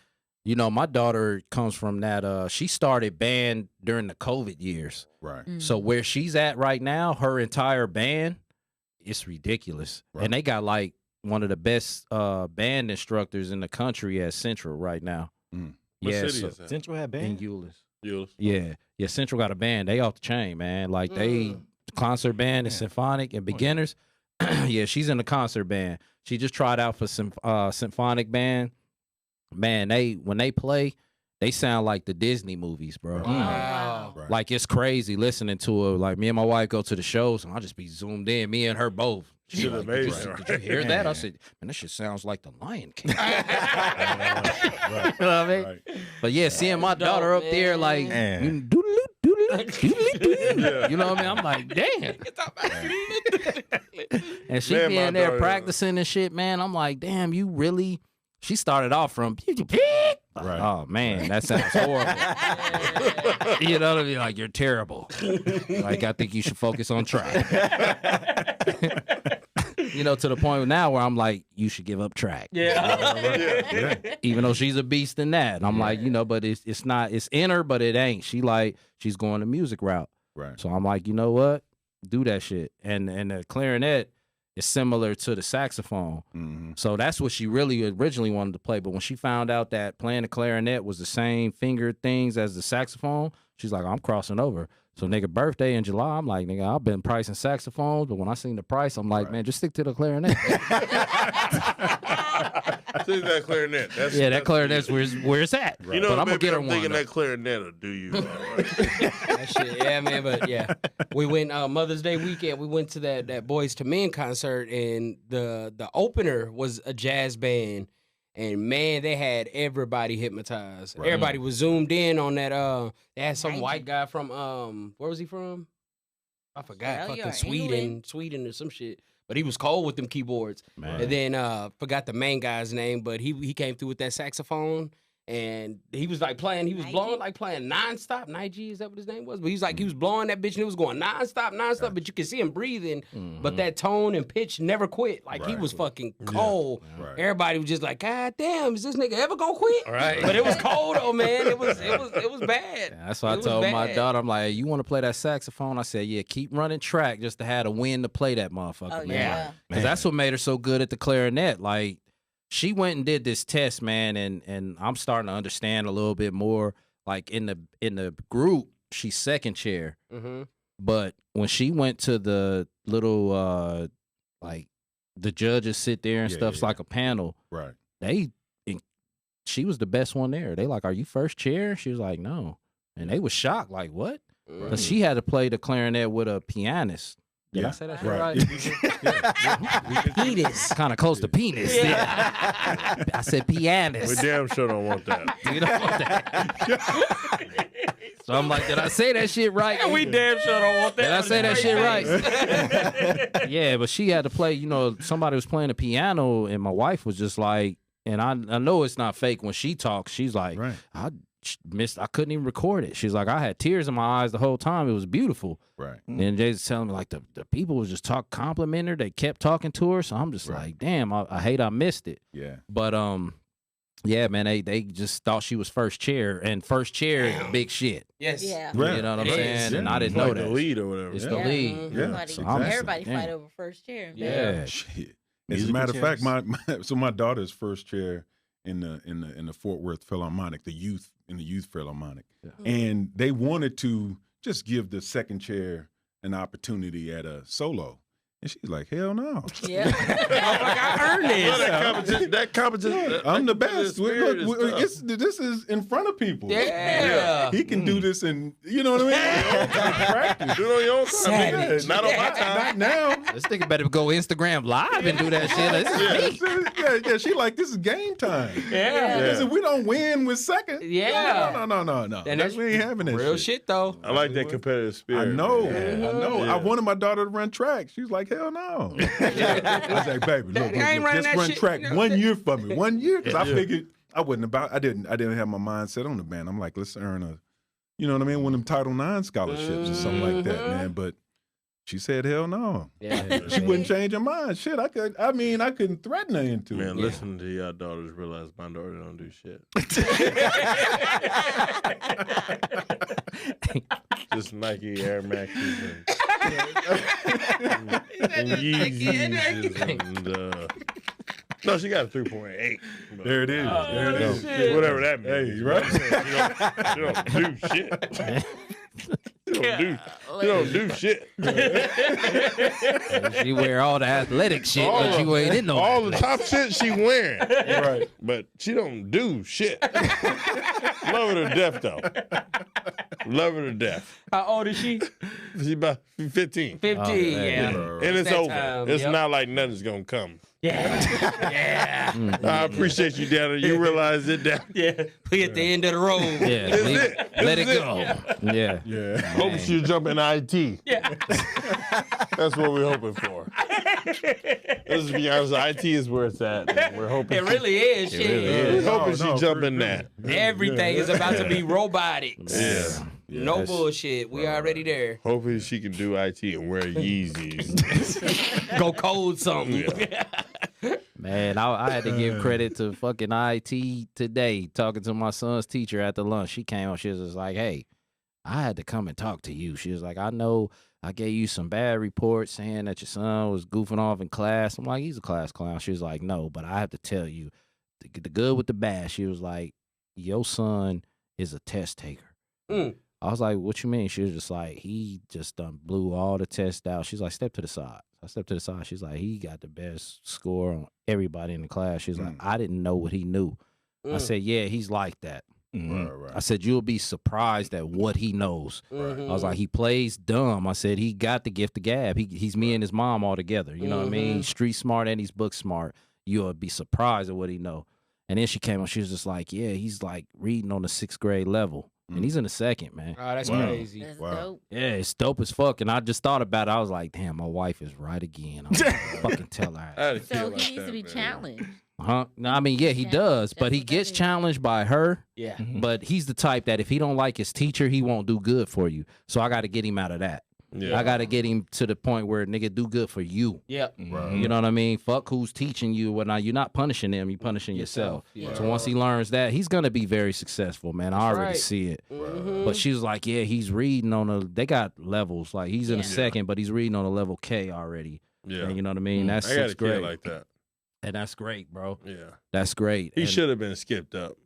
you know, my daughter comes from that. She started band during the COVID years. Right. So Mm. where she's at right now, her entire band, it's ridiculous. Right. And they got like one of the best band instructors in the country at Central right now. Mm. What Yeah, city so is that? Central had in band. Euless. Euless. Yeah, Central got a band. They off the chain, man. Like they concert band and Yeah. symphonic and beginners. Yeah, she's in the concert band. She just tried out for symphonic band. Man, when they play, they sound like the Disney movies, bro. Right. Wow. Right. Like it's crazy lilistening to her. Like me and my wife go to the shows, and I'll just be zoomed in. Me and her both. She's Shit like, amazing. Did you hear that? I Yeah. said, man, this shit sounds like the Lion King. Right. You know what I mean? Right. But yeah, seeing my dope, daughter up there, like, Man. Yeah. you know what I mean? I'm like, damn. And she Man, be my in there daughter- practicing and shit, man. I'm like, damn, you really? She started off from, Right. oh man, that sounds horrible. You know what I mean? Like, you're terrible. Like, I think you should focus on track. You know, to the point now where I'm like, you should give up track. Yeah. Even though she's a beast in that. And I'm like, you know, but it's not, it's in her, but it ain't. She's going the music route. Right. So I'm like, you know what? Do that shit. And the clarinet is similar to the saxophone. Mm-hmm. So that's what she really originally wanted to play. But when she found out that playing the clarinet was the same finger things as the saxophone, she's like, I'm crossing over. So nigga, birthday in July, I'm like, nigga, I've been pricing saxophones, but when I seen the price, I'm like, Right. man, just stick to the clarinet. See that clarinet. That's, Yeah, that that's- clarinet's where it's at. You know, but I'm gonna get her I'm one. thinking though. that clarinet will do you. All right. That shit, yeah, man. But yeah, we went Mother's Day weekend. We went to that Boys to Men concert, and the opener was a jazz band, and man, they had everybody hypnotized. Right. Everybody was zoomed in on that. They had some Nice. white guy from where was he from? I forgot. Australia Fucking or England? Sweden or some shit. But he was cold with them keyboards. Man. And then forgot the main guy's name, but he came through with that saxophone. And he was like playing, he was Nige? blowing like playing nonstop. Nige, is that what his name was? But he was like, he was blowing that bitch and it was going nonstop, but you could see him breathing. But that tone and pitch never quit. Like he Right. was fucking cold. Right. Everybody was just like, God damn, is this nigga ever gonna quit? Right. But it was cold though, man. It was bad. Yeah, that's why I It was told my bad. daughter, I'm like, hey, you want to play that saxophone? I said, yeah, keep running track just to have a win to play that motherfucker, Oh, man. yeah. Because that's what made her so good at the clarinet. Like, she went and did this test, man, and I'm starting to understand a little bit more. Like in the group, she's second chair, Mm-hmm. but when she went to the little like the judges sit there and Yeah, stuff's yeah, like a panel, Right. she was the best one there. They like, are you first chair? She was like, no, and they was shocked, like what? Mm-hmm. Because she had to play the clarinet with a pianist. Did I Yeah. say that shit Right. right? Penis. Kind of close to penis. Yeah. I said pianist. We damn sure don't want that. You don't want that. So I'm like, did I say that shit right? We damn sure don't want that. Did I say that shit right? right? Yeah, but she had to play, you know, somebody was playing the piano, and my wife was just like, and I know it's not fake when she talks. She's like, Right. I couldn't even record it. She's like, I had tears in my eyes the whole time. It was beautiful. Right. And Jay's telling me like the people was just complimenting her. They kept talking to her. So I'm just Right. like, damn, I hate I missed it. Yeah. But yeah, man, they just thought she was first chair, and first chair is big shit. Yes. Yeah. Right. You know what I'm It saying? is. And I didn't It's know like that. the lead or whatever. It's Yeah. the lead. Mhm. Yeah. Everybody, So I'm just everybody like, fight damn. over first chair. in Yeah. band. Shit. As a Musical matter of fact, chairs. my daughter's first chair in the Fort Worth Philharmonic, the youth Philharmonic, and they wanted to just give the second chair an opportunity at a solo, And she's like, hell no. Yeah. I earned this. That competition. I'm the best. Spirit Look, is tough. this is in front of people. Yeah. He can do this and you know what I mean? Practice. Do it on your own time. Savage. nigga. Not on my time. Not now. This nigga better go Instagram live and do that shit. This is me. Yeah, she like, this is game time. Yeah. Listen, we don't win with second. Yeah. No. And that's we ain't having that real shit though. I like that competitive spirit. I know. man. I know. Yeah. I wanted my daughter to run track. She was like, hell no. I was like, baby, look, I ain't running just that run shit. track No. 1 year for me. 1 year. Because I Yeah. figured I didn't have my mind set on the band. I'm like, let's earn a, you know what I mean? One of them Title IX scholarships or something like that, man. But she said, hell no. Yeah. She wouldn't change her mind. Shit, I couldn't threaten her into Man, it. listen to y'all daughters realize my daughter don't do shit. Just Nike Air Maxes and Yeezys and no, she got a 3.8. but- There it is. There it is. shit. Whatever that means. Hey, right? You don't do shit. You don't do shit. She wear all the athletic shit, but you ain't in no. All the top shit she wearing. Right. But she don't do shit. Love her to death, though. Love her to death. How old is she? She about 15. 15. man. Yeah. And it's that over. time, It's yep. not like nothing's going to come. Yeah. Yeah. I appreciate you, Dad. You realize it, Dad. Yeah. We at the end of the road. Yeah, This leave- it. let This it is go. Yeah. Yeah. Hope you jump in IT. Yeah. That's what we're hoping for. Let's be honest, IT is where it's at. Man. We're hoping. It really is. Shit. really is. We're hoping No, she jump in that. Everything is about to be robotics. Yeah. No That's- bullshit. We already there. Hopefully she can do IT and wear Yeezys. Go code something. Man, I had to give credit to fucking IT today. Talking to my son's teacher at the lunch, she came up. She was just like, "Hey, I had to come and talk to you." She was like, "I know I gave you some bad reports saying that your son was goofing off in class." I'm like, "He's a class clown." She was like, "No, but I have to tell you, the good with the bad." She was like, "Your son is a test taker." Mm. I was like, "What you mean?" She was just like, "He just done blew all the tests out." She's like, "Step to the side." I stepped to the side. She's like, "He got the best score on everybody in the class." She's like, "I didn't know what he knew." I said, "Yeah, he's like that." Right. I said, "You'll be surprised at what he knows." Mhm. I was like, "He plays dumb." I said, "He got the gift of gab. He's me and his mom all together. You know what I mean? He's street smart and he's book smart. You'll be surprised at what he know." And then she came on. She was just like, "Yeah, he's like reading on the 6th grade level, and he's in the 2nd, man." Oh, that's Wow. crazy. That's Wow. dope. Yeah, it's dope as fuck. And I just thought about it. I was like, "Damn, my wife is right again." I'm gonna fucking tell her. I had a kid So like he needs that, to be man. challenged. Huh? No, I mean, yeah, he Yeah, does, but that's he what gets that is. challenged by her. Yeah. But he's the type that if he don't like his teacher, he won't do good for you. So I got to get him out of that. Yeah. I got to get him to the point where nigga do good for you. Yep. You know what I mean? Fuck who's teaching you. When you're not punishing them, you're punishing yourself. Yeah. So once he learns that, he's gonna be very successful, man. I already right. see it. Mhm. But she was like, "Yeah, he's reading on a. They got levels. Like he's in a Yeah. 2nd, but he's reading on a level K already. Yeah. And you know what I mean? That's I got a 6th kid grade, like that. and that's great, bro. Yeah. That's great. He And should have been skipped up.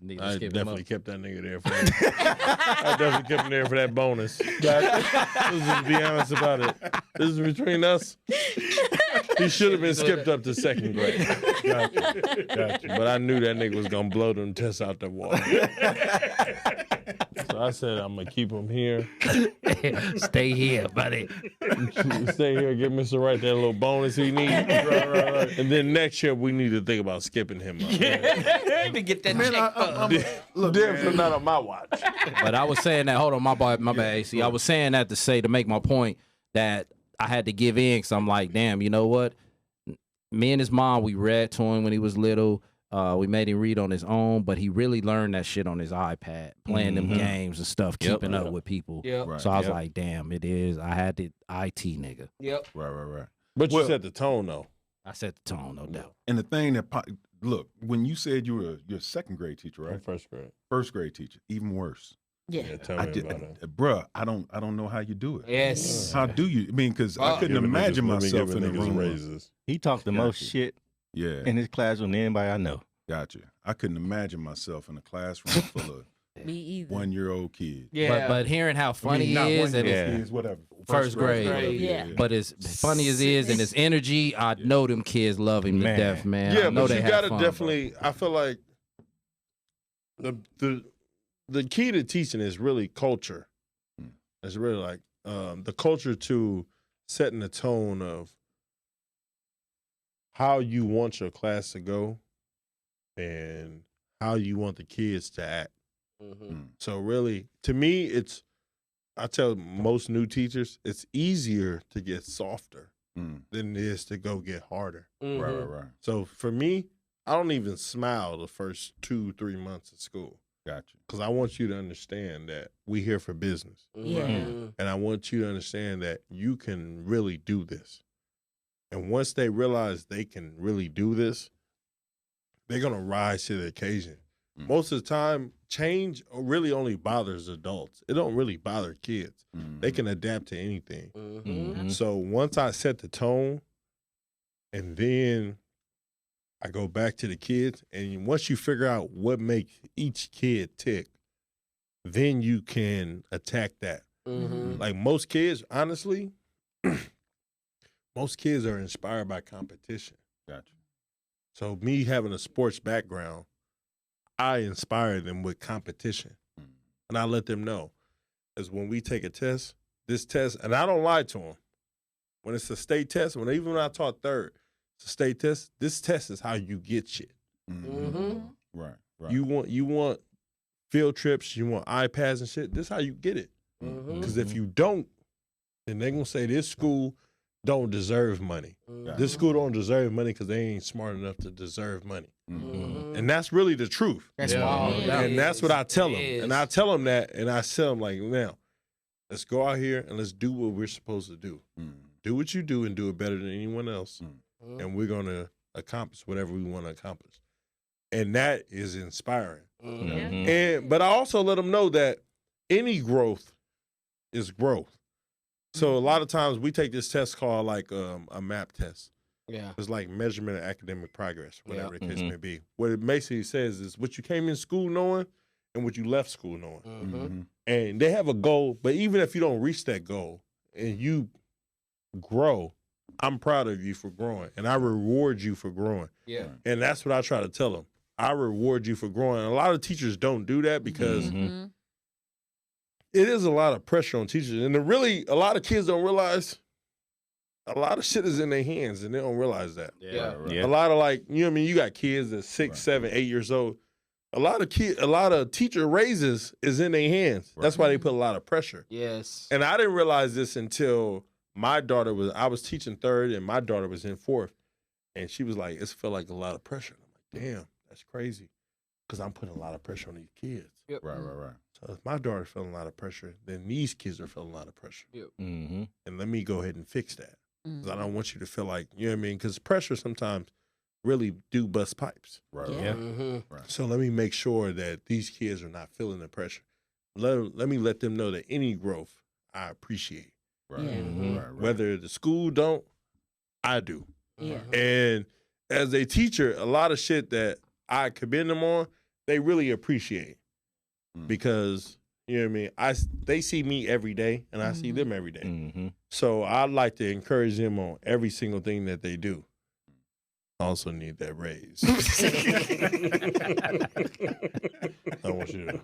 need to I skip him definitely up. kept that nigga there for that. I definitely kept him there for that bonus. Let's just be honest about it. This is between us. He should have been skipped up to 2nd grade. Gotcha. But I knew that nigga was going to blow them tests out the water. So I said, I'm going to keep him here. Stay here, buddy. Stay here, give Mr. Wright that little bonus he needs. Right. And then next year, we need to think about skipping him up. To get that Man, check. look, Definitely not on my watch. But I was saying that. Hold on, my bad, AC. I was saying that to make my point that I had to give in because I'm like, damn, you know what? Me and his mom, we read to him when he was little. We made him read on his own, but he really learned that shit on his iPad, playing them games and stuff, keeping up with people. Yep. Right. So I was like, damn, it is. I had the IT nigga. Yep. Right. But you Well- set the tone, though. I set the tone, no doubt. And the thing that look, when you said you're a 2nd grade teacher, In right? first grade. 1st grade teacher, even worse. Yeah. Yeah, tell I me did, about it. bruh. I don't know how you do it. Yes. How do you? I mean, because I couldn't Giving imagine niggas- let me myself give in a niggas room. raises. He talked the most Gotcha. shit Yeah, in his classroom than anybody I know. gotcha. I couldn't imagine myself in a classroom full of Me either. 1-year-old kid. Yeah. But hearing how funny not he is, 1 and year Yeah. kids, whatever. First grade. whatever, Yeah. but as funny as he is and his energy, I know them kids love him Man. to death, man. Yeah, I know but they you have gotta fun, definitely. I feel like the key to teaching is really culture. It's really like the culture to setting the tone of how you want your class to go and how you want the kids to act. So really, to me, I tell most new teachers, it's easier to get softer than it is to go get harder. Right. So for me, I don't even smile the first 2-3 months of school Gotcha. because I want you to understand that we here for business. Yeah. And I want you to understand that you can really do this. And once they realize they can really do this, they're going to rise to the occasion. Most of the time, change really only bothers adults. It don't really bother kids. They can adapt to anything. So once I set the tone and then I go back to the kids, and once you figure out what makes each kid tick, then you can attack that. Like most kids, honestly, most kids are inspired by competition. Gotcha. So me having a sports background, I inspire them with competition. And I let them know. As when we take a test, this test, and I don't lie to them. When it's a state test, even when I taught third, it's a state test, this test is how you get shit. Right. You want field trips, you want iPads and shit, this is how you get it. Because if you don't, then they're going to say this school don't deserve money. This school don't deserve money because they ain't smart enough to deserve money. And that's really the truth. That's wild. And that's what I tell them. It And I tell them that, and I tell them like, now, let's go out here and let's do what we're supposed to do. Do what you do and do it better than anyone else. And we're going to accomplish whatever we want to accomplish. And that is inspiring. But I also let them know that any growth is growth. So a lot of times we take this test called like a MAP test. Yeah. It's like measurement of academic progress, whatever the case may be. What it basically says is what you came in school knowing and what you left school knowing. And they have a goal, but even if you don't reach that goal and you grow, I'm proud of you for growing, and I reward you for growing. Yeah. And that's what I try to tell them. I reward you for growing. And a lot of teachers don't do that because it is a lot of pressure on teachers. And a lot of kids don't realize a lot of shit is in their hands, and they don't realize that. A lot of you got kids that's 6, 7, 8 years old. A lot of teacher raises is in their hands. That's why they put a lot of pressure. Yes. And I didn't realize this until I was teaching third and my daughter was in fourth. And she was like, it felt like a lot of pressure. I'm like, damn, that's crazy. Because I'm putting a lot of pressure on these kids. Yep. Right. So if my daughter's feeling a lot of pressure, then these kids are feeling a lot of pressure. Yep. And let me go ahead and fix that. Because I don't want you to feel like, you know what I mean? Because pressure sometimes really do bust pipes. Right. So let me make sure that these kids are not feeling the pressure. Let me let them know that any growth I appreciate. Whether the school don't, I do. And as a teacher, a lot of shit that I commend them on, they really appreciate. Because, you know what I mean? They see me every day and I see them every day. So I like to encourage them on every single thing that they do. I also need that raise. I want you to know.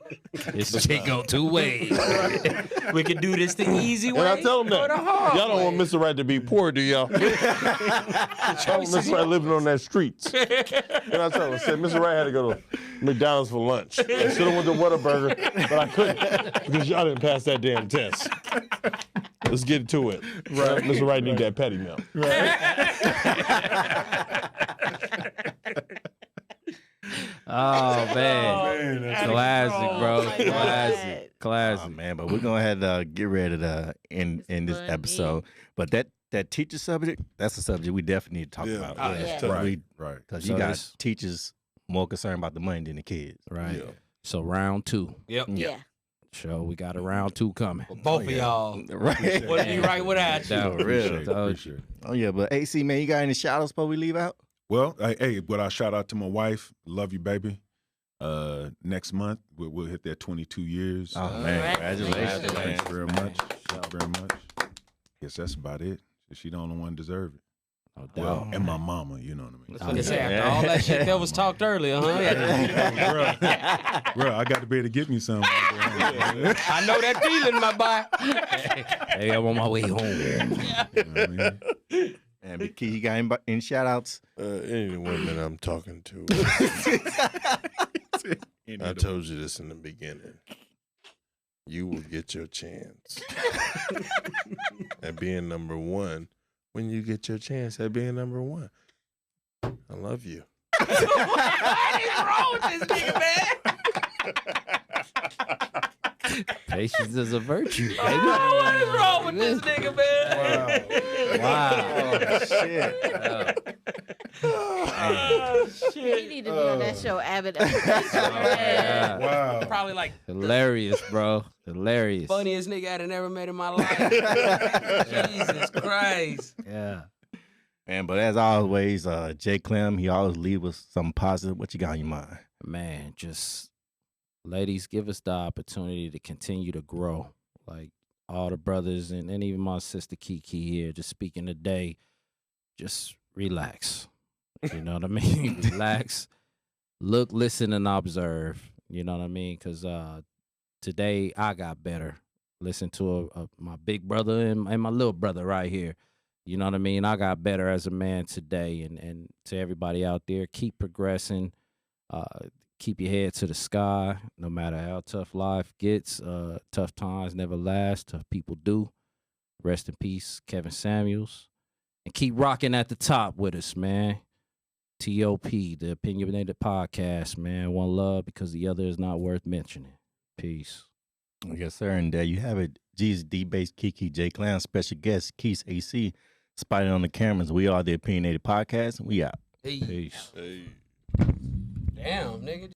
This shit go two ways. We can do this the easy way. And I tell them that. Or the hard Y'all don't way. want Mr. Right to be poor, do y'all? Y'all want Mr. Right living on that streets. And I tell them, I said, Mr. Right had to go to McDonald's for lunch. I should have went to Whataburger, but I couldn't because y'all didn't pass that damn test. Let's get to it. Right. Mr. Right need that patty melt. Oh man, that's classic, bro. my God. Classic. Oh, man, but we're gonna have to get ready to end this funny. episode. But that teacher subject, that's a subject we definitely need to talk about. Oh, yeah. Right. Because So you got this- teachers more concerned about the money than the kids. Right. Yeah. So round 2. Yep. Yeah. So we got a round 2 coming. Both of y'all. Right. Wouldn't be right without you. That was real. Appreciate it. Oh yeah, but AC man, you got any shout outs before we leave out? Well, hey, what I shout out to my wife. Love you, baby. Next month we'll hit that 22 years. Oh man, congratulations, man. Thank you very much. Thank you very much. Guess that's about it. She the only one deserve it. No doubt. Well, and my mama, you know what I mean. I was gonna say, after all that shit that was talked earlier, huh? Bro, I got to be able to get me something. I know that feeling, my boy. Hey, I'm on my way home. You know what I mean? And Big Key, you got any shout outs? Any women I'm talking to. I told you this in the beginning. You will get your chance at being number one when you get your chance at being number one. I love you. What is wrong with this nigga, man? Patience is a virtue, baby. What is wrong with this nigga, man? Wow. Oh, shit. He need to be on that show, Abbott. Wow. Probably like Hilarious, bro. Hilarious. funniest nigga I'd never met in my life. Jesus Christ. Yeah. Man, but as always, Jay Clem, he always leave with something positive. What you got on your mind? Man, just ladies, give us the opportunity to continue to grow. Like all the brothers and even my sister Kiki here, just speaking today, just relax. You know what I mean? Relax. Look, listen, and observe. You know what I mean? Because today I got better. Listen to my big brother and my little brother right here. You know what I mean? I got better as a man today. And to everybody out there, keep progressing. Keep your head to the sky, no matter how tough life gets. Tough times never last. Tough people do. Rest in peace, Kevin Samuels. And keep rocking at the top with us, man. TOP, the Opinionated Podcast, man. One love because the other is not worth mentioning. Peace. Yes, sir. And there you have it. Jesus D Bass, Kiki, J Clown, special guest, Keith AC, spotted on the cameras. We are the Opinionated Podcast. We out. Hey. Peace. Hey. Damn, nigga.